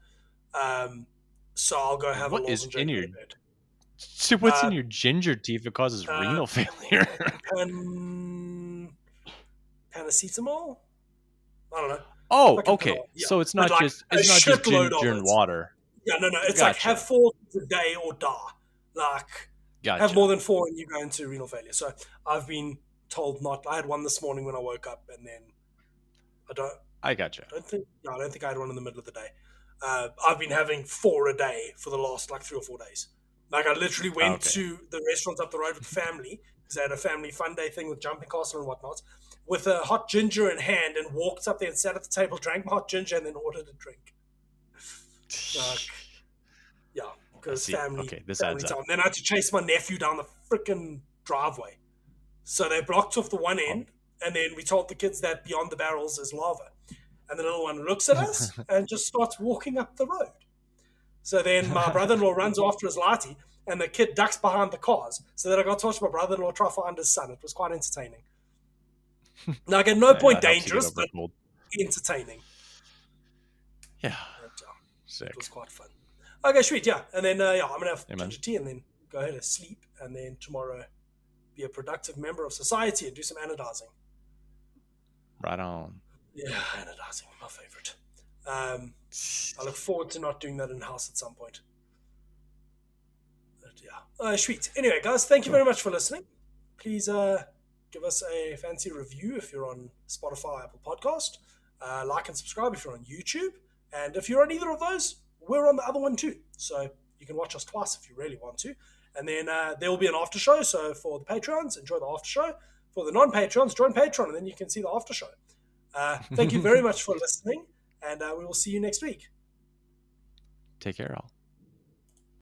Um, so I'll go have a What is lozenge in and go your to bed. so what's Uh, in your ginger tea if it causes uh, renal failure? Paracetamol. I don't know. Oh, Fucking okay. phenomenal. Yeah, So it's but not like just a shitload of ginger and it. water. Yeah, no. It's like have Gotcha. 4 a day or die. Like have more Gotcha. than four and you go into renal failure. So I've been told not. I had one this morning when I woke up, and then I don't. I gotcha. I don't think. No, I don't think I had one in the middle of the day. I've been having four a day for the last like 3 or 4 days. Like I literally went Okay. to the restaurant up the road with the family because they had a family fun day thing with jumping castle and whatnot, with a hot ginger in hand, and walked up there and sat at the table, drank my hot ginger, and then ordered a drink. Like, yeah, I because see. family Okay, this adds family up. time. Then I had to chase my nephew down the freaking driveway. So they blocked off the one Oh. end, and then we told the kids that beyond the barrels is lava. And the little one looks at us and just starts walking up the road. So then my brother-in-law runs after his latte, and the kid ducks behind the cars. So then I got to watch my brother-in-law try to find his son. It was quite entertaining. Like at no Yeah, point that helps you get dangerous, over a but cold. entertaining. Yeah. But, it was Sick. quite fun. Okay, sweet, yeah. And then yeah, I'm gonna have Amen. ginger tea and then go ahead and sleep, and then tomorrow be a productive member of society and do some anodizing. Right on. Yeah, anodizing, my favorite. I look forward to not doing that in house at some point. But yeah, sweet. Anyway, guys, thank you Cool. very much for listening. Please give us a fancy review if you're on Spotify or Apple Podcast. Like and subscribe if you're on YouTube. And if you're on either of those, we're on the other one too. So you can watch us twice if you really want to. And then there will be an after show. So for the Patreons, enjoy the after show. For the non-Patreons, join Patreon, and then you can see the after show. Thank you very much for listening, and we will see you next week. Take care, all.